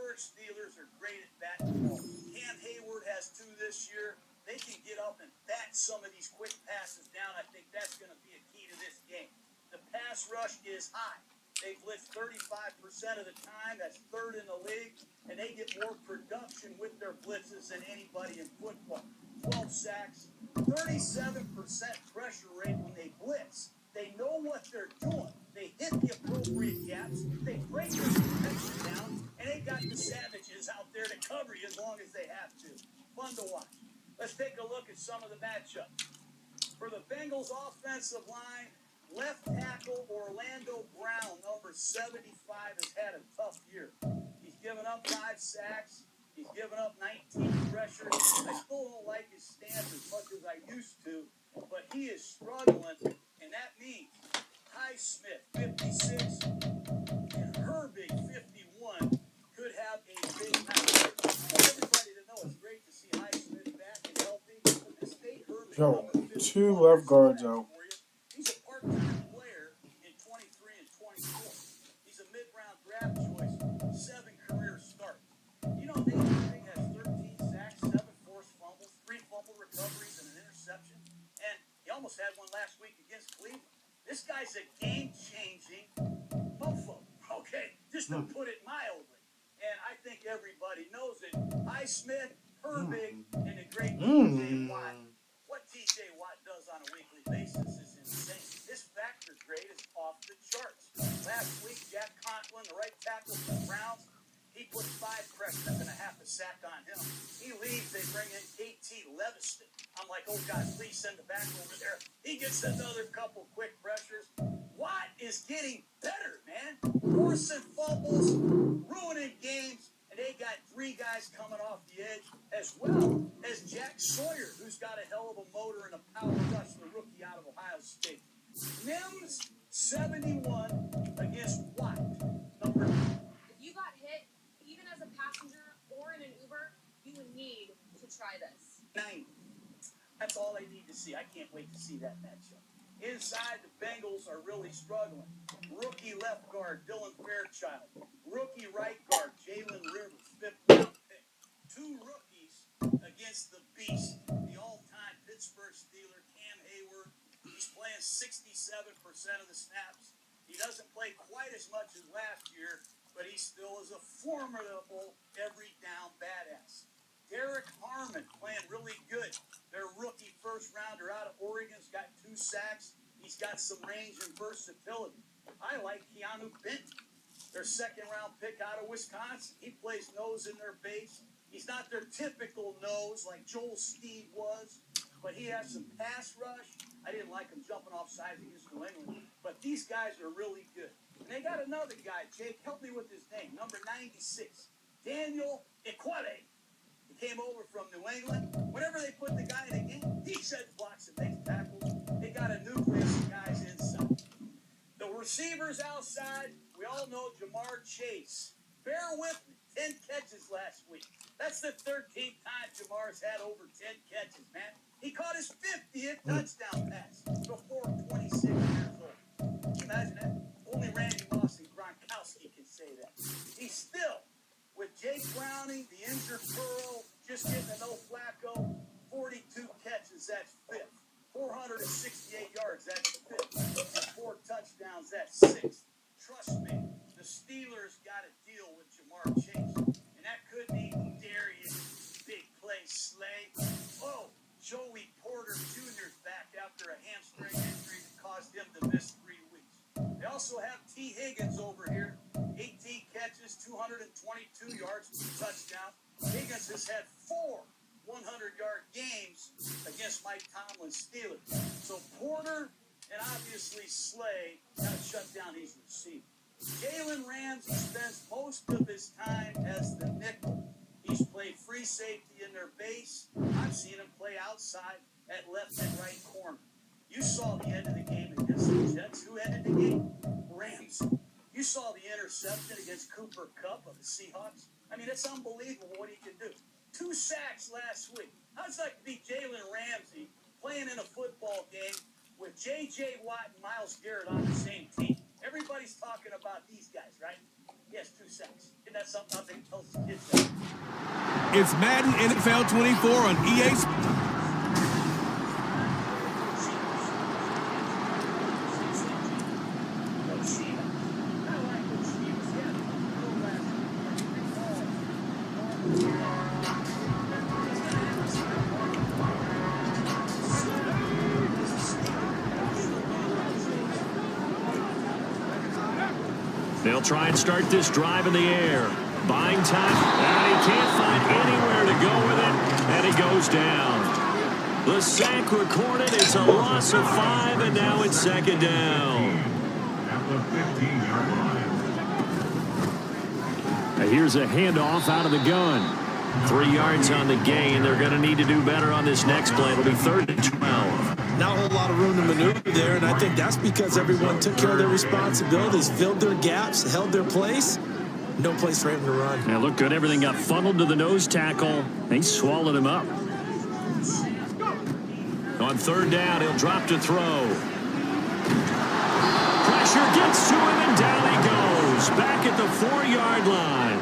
Pittsburgh Steelers are great at batting the ball. Cam Hayward has 2 this year. They can get up and bat some of these quick passes down. I think that's going to be a key to this game. The pass rush is high. They blitz 35% of the time. That's 3rd in the league. And they get more production with their blitzes than anybody in football. 12 sacks, 37% pressure rate when they blitz. They know what they're doing. They hit the appropriate gaps. They break their protection down. And they got the savages out there to cover you as long as they have to. Fun to watch. Let's take a look at some of the matchups. For the Bengals offensive line, left tackle Orlando Brown, number 75, has had a tough year. He's given up 5 sacks. He's given up 19 pressures. I still don't like his stance as much as I used to, but he is struggling, and that means Highsmith, 56, and Herbig, 51, could have a big night. I want everybody to know it's great to see Highsmith back and healthy. But this Nate Herbig, Yo, number 51, 2 left guards out. he's a part-time player in 23 and 24. He's a mid-round draft choice, 7 career starts. You know, Nate Herbig has 13 sacks, 7 forced fumbles, 3 fumble recoveries, and an interception. And he almost had one last week against Cleveland. This guy's a game-changing mofo, okay? Just to put it mildly. And I think everybody knows it. Highsmith, Herbig, and the great T.J. Watt. What T.J. Watt does on a weekly basis is insane. His factor grade is off the charts. Last week, Jack Conklin, the right tackle for the Browns, he put 5 pressures and a half a sack on him. He leaves, they bring in KT Leviston. I'm like, oh God, please send it back over there. He gets another couple quick pressures. Watt is getting better, man. Forcing fumbles, ruining games, and they got 3 guys coming off the edge, as well as Jack Sawyer, who's got a hell of a motor and a power rush, the rookie out of Ohio State. Mims, 71 against Watt, number 9. If you got hit, even as a passenger or in an Uber, you would need to try this. 90. That's all I need to see. I can't wait to see that matchup. Inside, the Bengals are really struggling. Rookie left guard, Dylan Fairchild. Rookie right guard, Jalen Rivers, 5th round pick. 2 rookies against the beast, the all-time Pittsburgh Steeler, Cam Hayward. He's playing 67% of the snaps. He doesn't play quite as much as last year, but he still is a formidable every-down badass. Derek Harmon playing really good. Their rookie first-rounder out of Oregon's got 2 sacks. He's got some range and versatility. I like Keanu Benton, their second-round pick out of Wisconsin. He plays nose in their base. He's not their typical nose like Joel Steed was, but he has some pass rush. I didn't like him jumping off sides against New England, but these guys are really good. And they got another guy, Jake, help me with his name, number 96, Daniel Ikwale. He came over from New England. Whenever they put the guy in the game, he sheds blocks and makes tackles. They got a nucleus of guys inside. The receivers outside, we all know Jamar Chase. Bear with me, 10 catches last week. That's the 13th time Jamar's had over 10 catches, man. He caught his 50th touchdown pass before 26 years old. Can you imagine that? Only Randy Moss and Gronkowski can say that. He's still, with Jake Browning, the injured Burrow, just getting to know Flacco, 42 catches, that's 5th. 468 yards, that's 5th. And 4 touchdowns, that's 6th. Trust me, the Steelers got to deal with Jamar Chase. And that could mean Darius, big play Slay. Oh, Joey Porter Jr.'s back after a hamstring injury that caused him to miss 3 weeks. They also have T. Higgins over here. 18 catches, 222 yards, 2 touchdowns. Higgins has had 4 100-yard games against Mike Tomlin's Steelers. So Porter and obviously Slay got to shut down these receivers. Jalen Ramsey spends most of his time as the nickel. He's played free safety in their base. I've seen him play outside at left and right corner. You saw the end of the game against the Jets. Who ended the game? Ramsey. You saw the interception against Cooper Kupp of the Seahawks. I mean, it's unbelievable what he can do. 2 sacks last week. How's that to be Jalen Ramsey playing in a football game with J.J. Watt and Myles Garrett on the same team? Everybody's talking about these guys, right? Yes, 2 sacks. Isn't that something out there tells the kids that? It's Madden NFL 24 on EA Sports. They'll try and start this drive in the air. Buying time, and he can't find anywhere to go with it, and he goes down. The sack recorded. It's a loss of 5, and now it's second down. At the 15-yard line. Now here's a handoff out of the gun. 3 yards on the gain. They're going to need to do better on this next play. It'll be 3rd and 12. Not a whole lot of room to maneuver there, and I think that's because everyone took care of their responsibilities, filled their gaps, held their place. No place for him to run. Yeah, look good. Everything got funneled to the nose tackle. They swallowed him up. On 3rd down, he'll drop to throw. Pressure gets to him, and down he goes. Back at the 4-yard line.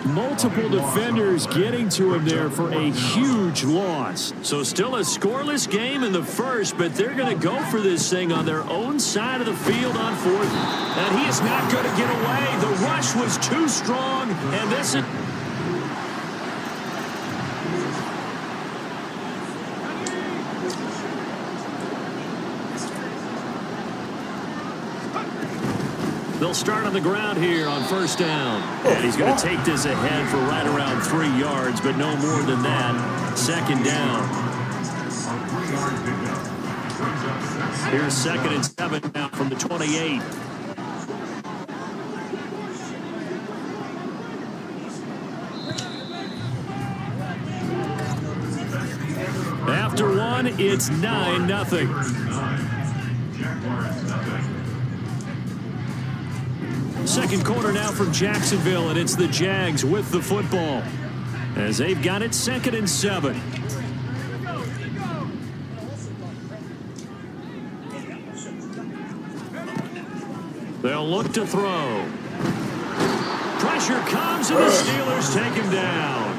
Multiple defenders getting to him there for a huge loss. So still a scoreless game in the first, but they're going to go for this thing on their own side of the field on 4th. And he is not going to get away. The rush was too strong, and this is... They'll start on the ground here on 1st down. And he's going to take this ahead for right around 3 yards, but no more than that. 2nd down. Here's 2nd and 7 now from the 28. After 1, it's 9-0. Second quarter now from Jacksonville, and it's the Jags with the football as they've got it 2nd and 7. They'll look to throw. Pressure comes, and the Steelers take him down.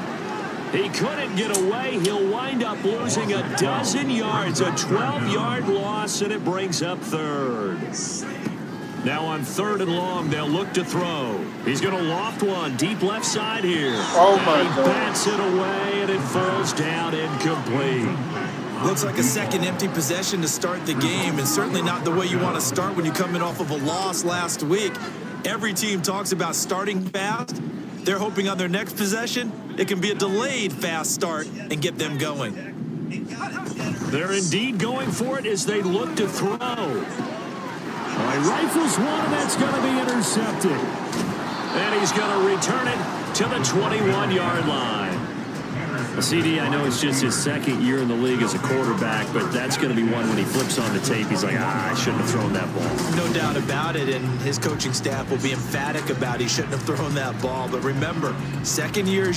He couldn't get away. He'll wind up losing a dozen yards, a 12-yard loss, and it brings up 3rd. Now on 3rd and long, they'll look to throw. He's going to loft one deep left side here. Oh, my God. He bats it away, and it falls down incomplete. Looks like a second empty possession to start the game, and certainly not the way you want to start when you're coming off of a loss last week. Every team talks about starting fast. They're hoping on their next possession, it can be a delayed fast start and get them going. They're indeed going for it as they look to throw. He rifles one, and that's going to be intercepted. And he's going to return it to the 21-yard line. CD, I know it's just his 2nd year in the league as a quarterback, but that's going to be one when he flips on the tape, he's like, I shouldn't have thrown that ball. No doubt about it, and his coaching staff will be emphatic about he shouldn't have thrown that ball. But remember, 2nd year.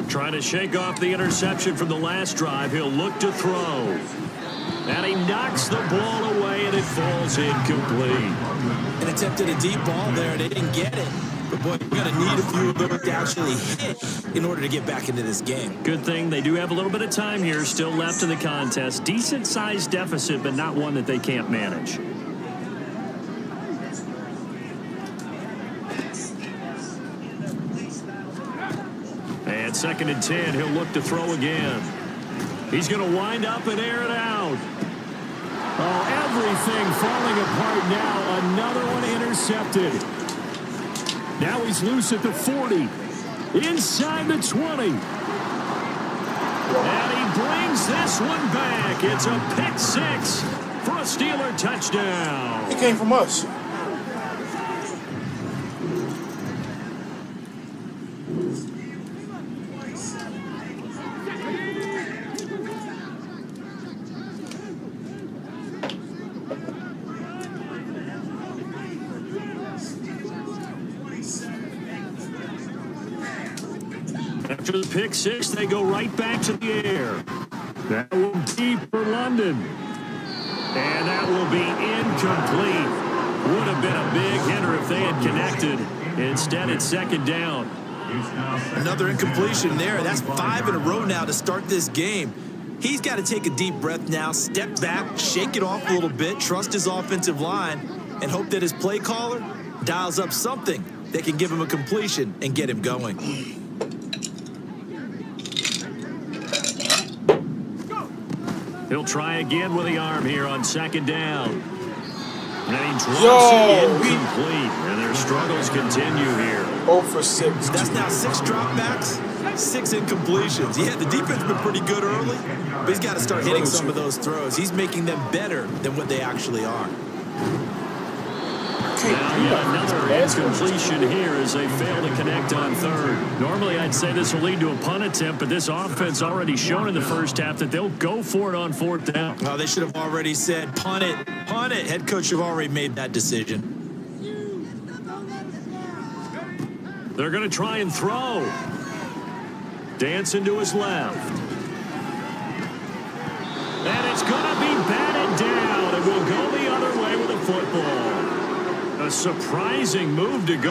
Trying to shake off the interception from the last drive. He'll look to throw. And he knocks the ball away, and it falls incomplete. And attempted a deep ball there, and they didn't get it. But, boy, you're going to need a few of those to actually hit in order to get back into this game. Good thing they do have a little bit of time here still left in the contest. Decent-sized deficit, but not one that they can't manage. And 2nd and 10, he'll look to throw again. He's going to wind up and air it out. Oh, everything falling apart now. Another one intercepted. Now he's loose at the 40. Inside the 20. And he brings this one back. It's a pick 6 for a Steeler touchdown. It came from us. After the pick six, they go right back to the air. That will be for London. And that will be incomplete. Would have been a big hitter if they had connected. Instead, it's second down. Another incompletion there. That's 5 in a row now to start this game. He's got to take a deep breath now, step back, shake it off a little bit, trust his offensive line, and hope that his play caller dials up something that can give him a completion and get him going. He'll try again with the arm here on second down. And he drops it incomplete. And their struggles continue here. 0 for 6. That's now 6 dropbacks, 6 incompletions. Yeah, the defense has been pretty good early, but he's got to start hitting some of those throws. He's making them better than what they actually are. Now, yet another incompletion here as they fail to connect on third. Normally, I'd say this will lead to a punt attempt, but this offense already shown in the first half that they'll go for it on fourth down. Well, they should have already said, punt it, punt it. Head coach have already made that decision. They're going to try and throw. Dancing to his left. And it's going to be batted down, and we'll go the other way with the football. A surprising move to go.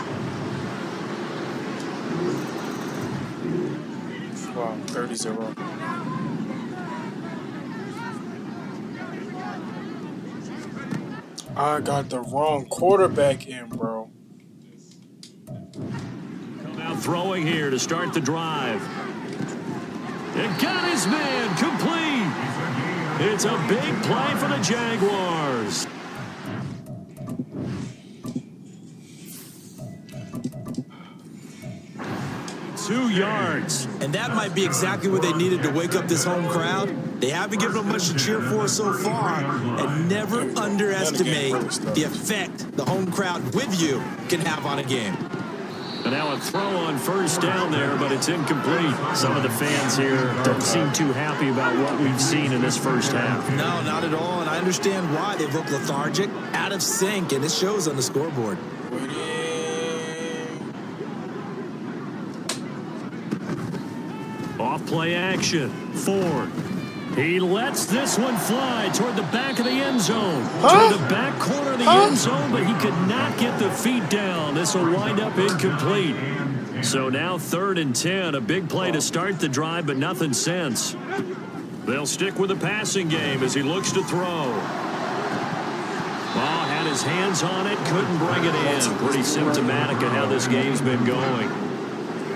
Wow, 30-0. I got the wrong quarterback in, bro. Come out throwing here to start the drive. And got his man complete. It's a big play for the Jaguars. 2 yards. And that might be exactly what they needed to wake up this home crowd. They haven't given them much to cheer for so far, and never underestimate the effect the home crowd with you can have on a game. And now a throw on first down there, but it's incomplete. Some of the fans here don't seem too happy about what we've seen in this first half. No, not at all, and I understand why. They look lethargic, out of sync, and it shows on the scoreboard. Off play action. Ford. He lets this one fly toward the back of the end zone. Toward the back corner of the end zone, but he could not get the feet down. This will wind up incomplete. So now 3rd and 10. A big play to start the drive, but nothing since. They'll stick with the passing game as he looks to throw. Ball had his hands on it, couldn't bring it in. Pretty symptomatic of how this game's been going.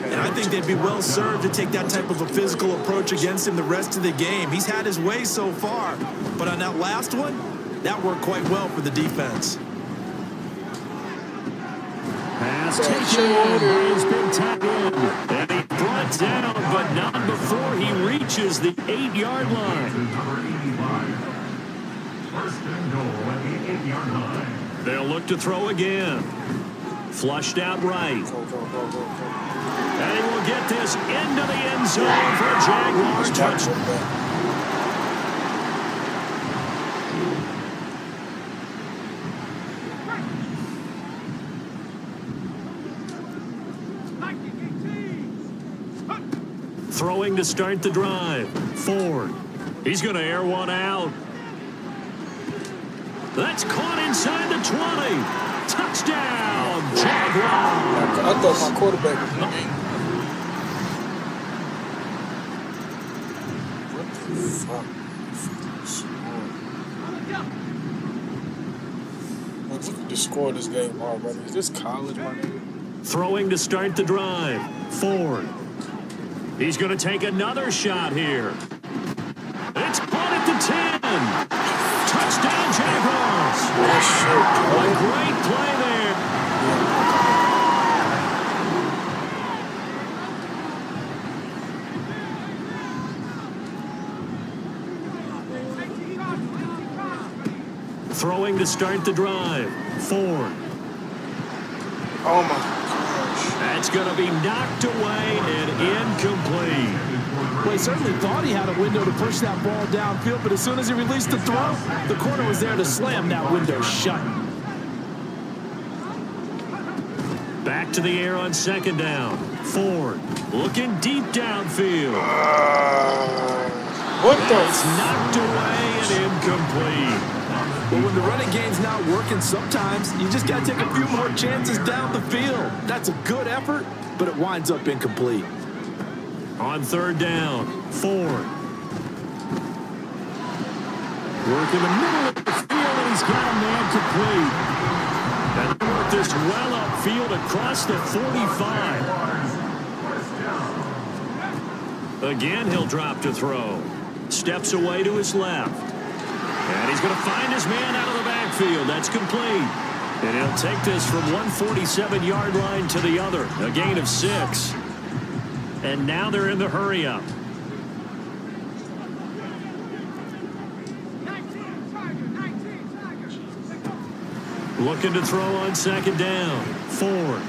And I think they'd be well served to take that type of a physical approach against him the rest of the game. He's had his way so far, but on that last one, that worked quite well for the defense. Pass taken by his big tight end. And he brought down, but not before he reaches the 8-yard line. First and goal at the 8-yard line. They'll look to throw again. Flushed out right. And he will get this into the end zone for a Jaguars touchdown. Throwing to start the drive. Ford. He's going to air one out. That's caught inside the 20. Touchdown, Jaguars. I thought my quarterback was in the game. What the fuck? Look at the score of this game already. Is this college, my nigga? Throwing to start the drive. Ford. He's going to take another shot here. It's caught at the 10. Touchdown, Jaguars. A great play there. Throwing to start the drive. Ford. Oh my gosh. That's going to be knocked away and incomplete. Well, he certainly thought he had a window to push that ball downfield, but as soon as he released the throw, the corner was there to slam that window shut. Back to the air on second down. Ford. Looking deep downfield. What the? It's knocked away and incomplete. But when the running game's not working, sometimes you just got to take a few more chances down the field. That's a good effort, but it winds up incomplete. On third down, Ford. Work in the middle of the field, and he's got a man complete. And they work this well upfield across the 45. Again, he'll drop to throw. Steps away to his left. And he's going to find his man out of the backfield. That's complete. And he'll take this from 147-yard line to the other. A gain of 6. And now they're in the hurry-up. Looking to throw on second down. Ford.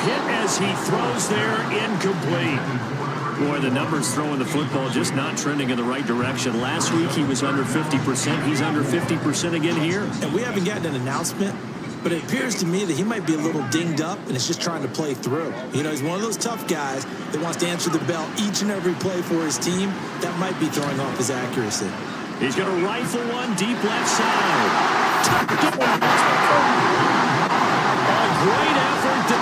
Hit as he throws there, incomplete. Boy, the numbers throwing the football just not trending in the right direction. Last week he was under 50%. He's under 50% again here. And we haven't gotten an announcement, but it appears to me that he might be a little dinged up and is just trying to play through. You know, he's one of those tough guys that wants to answer the bell each and every play for his team. That might be throwing off his accuracy. He's going to rifle one deep left side. A great effort to...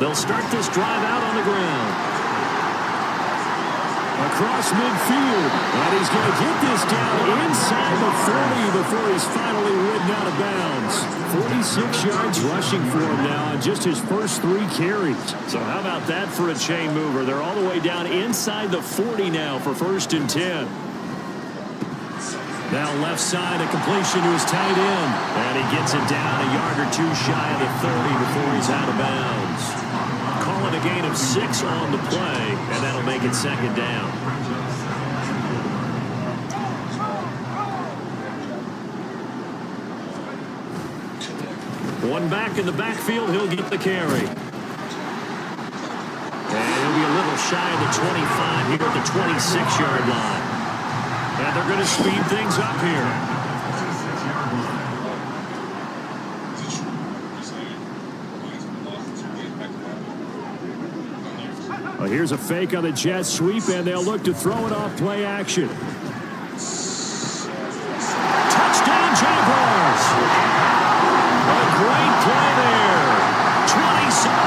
They'll start this drive out on the ground. Across midfield. And he's going to get this down inside the 40 before he's finally ridden out of bounds. 46 yards rushing for him now on just his first 3 carries. So how about that for a chain mover? They're all the way down inside the 40 now for 1st and 10. Now left side, a completion to his tight end. And he gets it down a yard or 2 shy of the 30 before he's out of bounds. Call it a gain of 6 on the play, and that'll make it 2nd down. One back in the backfield, he'll get the carry. And he'll be a little shy of the 25 here at the 26-yard line. And they're going to speed things up here. Well, here's a fake on the jet sweep, and they'll look to throw it off play action. Touchdown, Jaguars! A great play there. 27.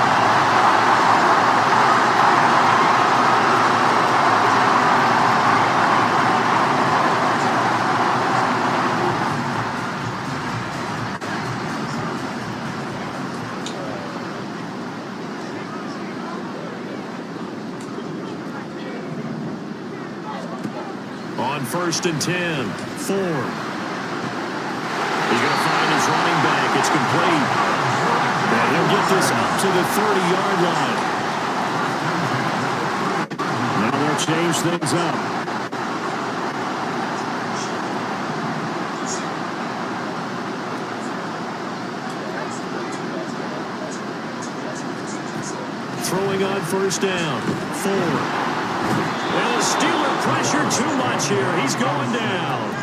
On 1st and 10, Ford. He's going to find his running back. It's complete. And he'll get this up to the 30-yard line. Now they'll change things up. Throwing on 1st down, Ford. And the Steeler pressure too much here. He's going down.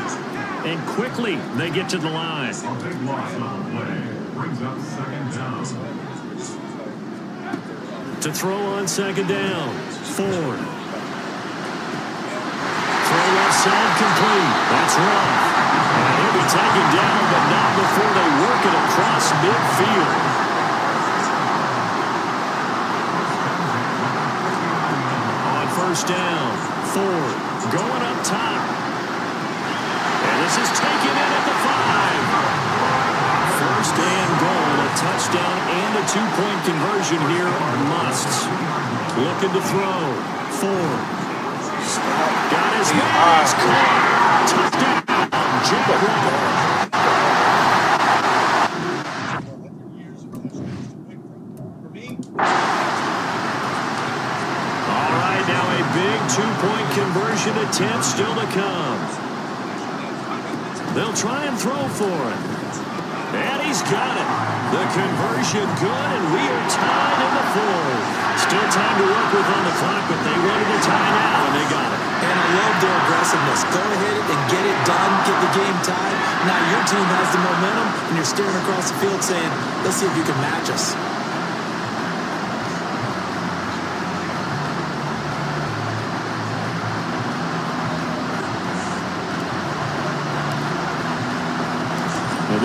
And quickly, they get to the line. A big loss on the play. Brings up 2nd down. To throw on 2nd down, Ford. Throw left side complete. That's rough. And he'll be taken down, but not before they work it across midfield. On 1st down, Ford going up top. And this is taken in at the 5. 1st and goal. A touchdown and a 2-point conversion here are musts. Looking to throw. Ford. Got his man. It's caught. Touchdown. Jaguars. All right, now a big 2-point conversion attempt still to come. They'll try and throw for it. And he's got it. The conversion good, and we are tied in the fourth. Still time to work with on the clock, but they wanted a timeout, and they got it. And I love their aggressiveness. Go ahead and get it done, get the game tied. Now your team has the momentum, and you're staring across the field saying, let's see if you can match us.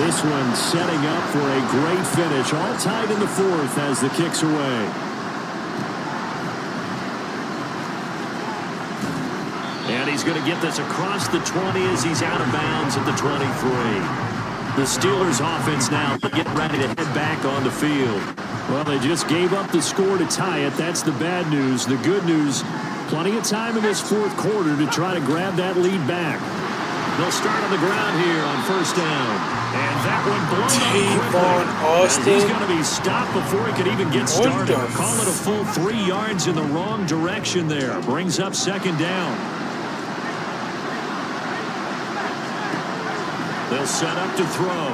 This one setting up for a great finish. All tied in the fourth as the kick's away. And he's going to get this across the 20 as he's out of bounds at the 23. The Steelers offense now getting ready to head back on the field. Well, they just gave up the score to tie it. That's the bad news. The good news, plenty of time in this fourth quarter to try to grab that lead back. They'll start on the ground here on first down. And that one blown up quickly. He's going to be stopped before he could even get started. Call it a full 3 yards in the wrong direction there. Brings up second down. They'll set up to throw.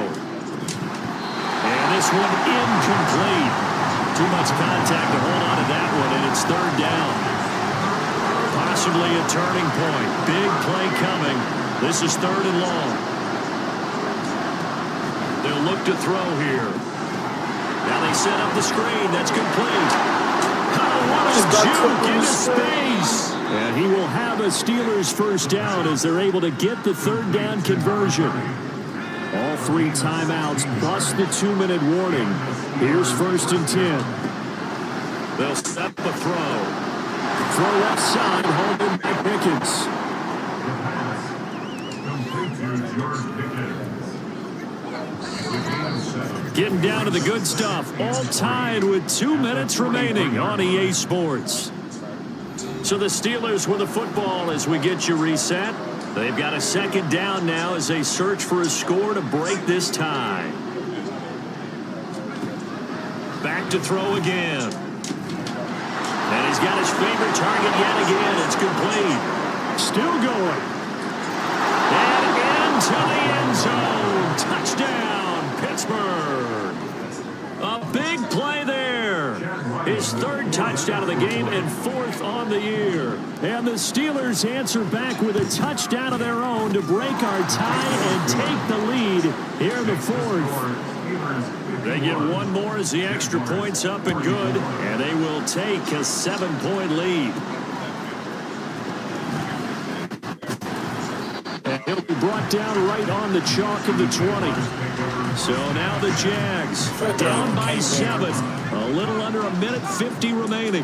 And this one incomplete. Too much contact to hold on to that one, and it's third down. Possibly a turning point. Big play coming. This is third and long. They'll look to throw here. Now they set up the screen. That's complete. Oh, what a juke into space. And he will have a Steelers first down as they're able to get the third down conversion. All 3 timeouts plus the 2-minute warning. Here's first and 10. They'll set up a throw. Throw left side, holding by Pickens. Getting down to the good stuff. All tied with 2 minutes remaining on EA Sports. So the Steelers with the football as we get you reset. They've got a second down now as they search for a score to break this tie. Back to throw again. And he's got his favorite target yet again. It's complete. Still going. And into the end zone. Touchdown, Pittsburgh. A big play there. His third touchdown of the game and 4th on the year. And the Steelers answer back with a touchdown of their own to break our tie and take the lead here in the 4th. They get one more as the extra point's up and good, and they will take a 7-point lead. And he'll be brought down right on the chalk of the 20. So now the Jags down by 7. A little under a minute 50 remaining.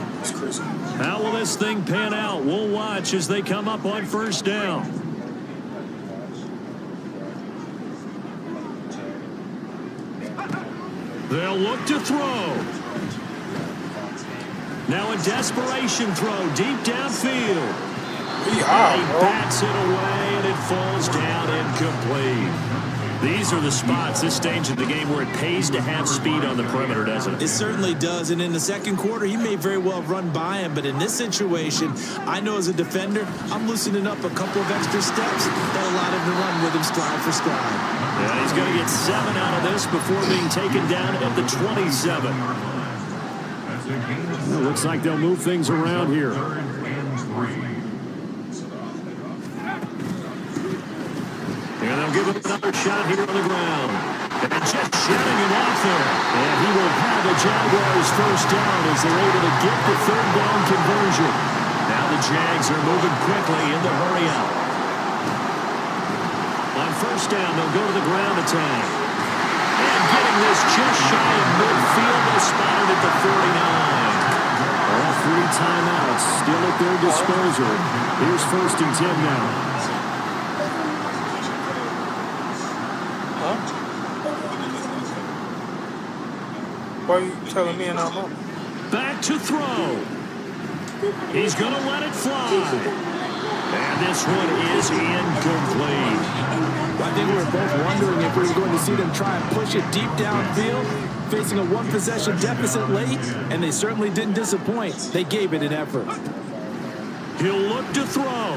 How will this thing pan out? We'll watch as they come up on first down. They'll look to throw. Now a desperation throw deep downfield. He bats it away and it falls down incomplete. These are the spots, this stage of the game, where it pays to have speed on the perimeter, doesn't it? It certainly does, and in the second quarter, he may very well run by him, but in this situation, I know as a defender, I'm loosening up a couple of extra steps that allow him to run with him stride for stride. Yeah, he's going to get 7 out of this before being taken down at the 27. Well, looks like they'll move things around here. And they'll give him another shot here on the ground. And just shutting him off there. And he will have the Jaguars first down as they're able to get the third down conversion. Now the Jags are moving quickly in the hurry up. On first down, they'll go to the ground attack. And getting this just shy of midfield, they spotted at the 49. All 3 timeouts still at their disposal. Here's first and 10 now. Why are you telling me and I'm up? Back to throw. He's going to let it fly. And this one is incomplete. I think we were both wondering if we were going to see them try and push it deep downfield, facing a 1-possession deficit late, and they certainly didn't disappoint. They gave it an effort. He'll look to throw.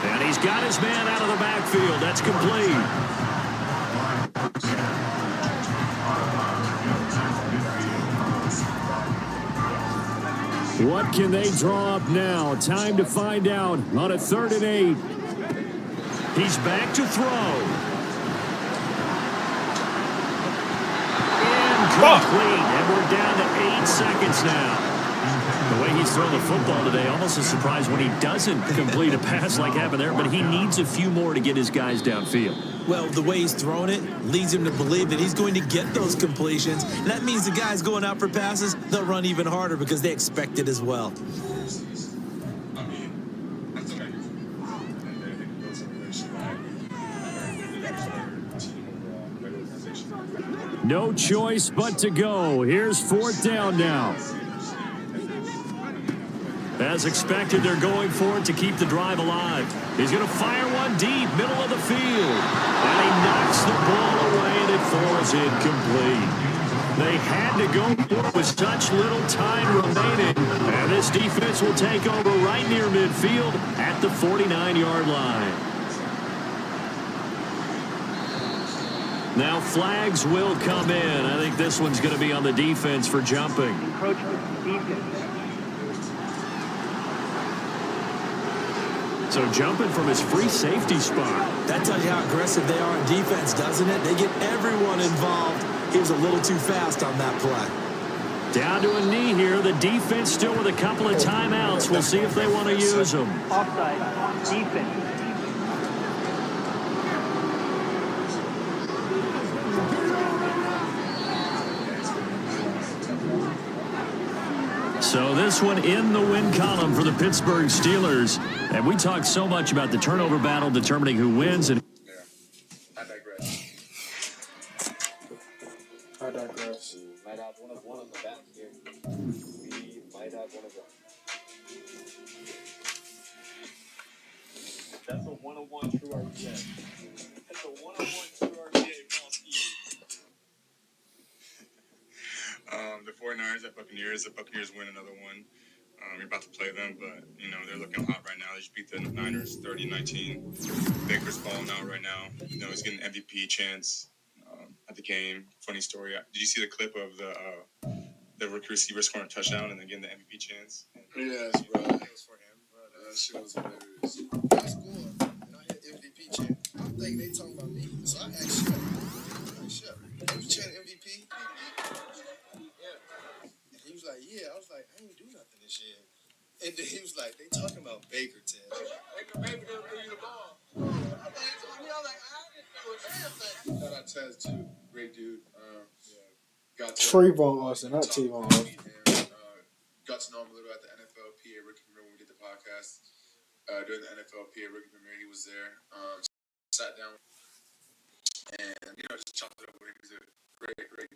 And he's got his man out of the backfield. That's complete. What can they draw up now? Time to find out on a 3rd and 8. He's back to throw. Incomplete. And we're down to 8 seconds now. The way he's throwing the football today, almost a surprise when he doesn't complete a pass like happened there, but he needs a few more to get his guys downfield. Well, the way he's thrown it leads him to believe that he's going to get those completions. And that means the guys going out for passes, they'll run even harder because they expect it as well. No choice but to go. Here's 4th down now. As expected, they're going for it to keep the drive alive. He's going to fire one deep, middle of the field. And he knocks the ball away, and it falls incomplete. They had to go for it with such little time remaining. And this defense will take over right near midfield at the 49-yard line. Now flags will come in. I think this one's going to be on the defense for jumping. Encroachment defense. So jumping from his free safety spot. That tells you how aggressive they are on defense, doesn't it? They get everyone involved. He was a little too fast on that play. Down to a knee here. The defense still with a couple of timeouts. We'll see if they want to use them. Offside defense. So this one in the win column for the Pittsburgh Steelers. And we talk so much about the turnover battle determining who wins. And I digress. We might have one on the back here. We might have one of them. That's a 101 true RPA. That's a 101 true RPA. The 49ers at Buccaneers. The Buccaneers win another one. You're about to play them, but, they're looking hot right now. They just beat the Niners 30-19. Baker's balling out right now. He's getting an MVP chance at the game. Funny story. Did you see the clip of the rookie receiver scoring a touchdown and then getting the MVP chance? Yes, bro. It was for him, bro. That shit was hilarious. I scored, and I hit MVP chant. I'm thinking they talking about me. So I asked Shep, you chant MVP? He was like, yeah. I was like, I ain't do nothing this year. And then he was like, they talking about Baker, Ted. Baker didn't throw you the ball. I was like, I didn't do a damn thing. Shout out Tez, too. Great dude. Got to Trayvon Austin, not Tavon Austin. Got to know him a little at the NFLPA rookie premiere when we did the podcast. During the NFLPA rookie premiere, he was there. Sat down and, just chopped it up with him. He's a great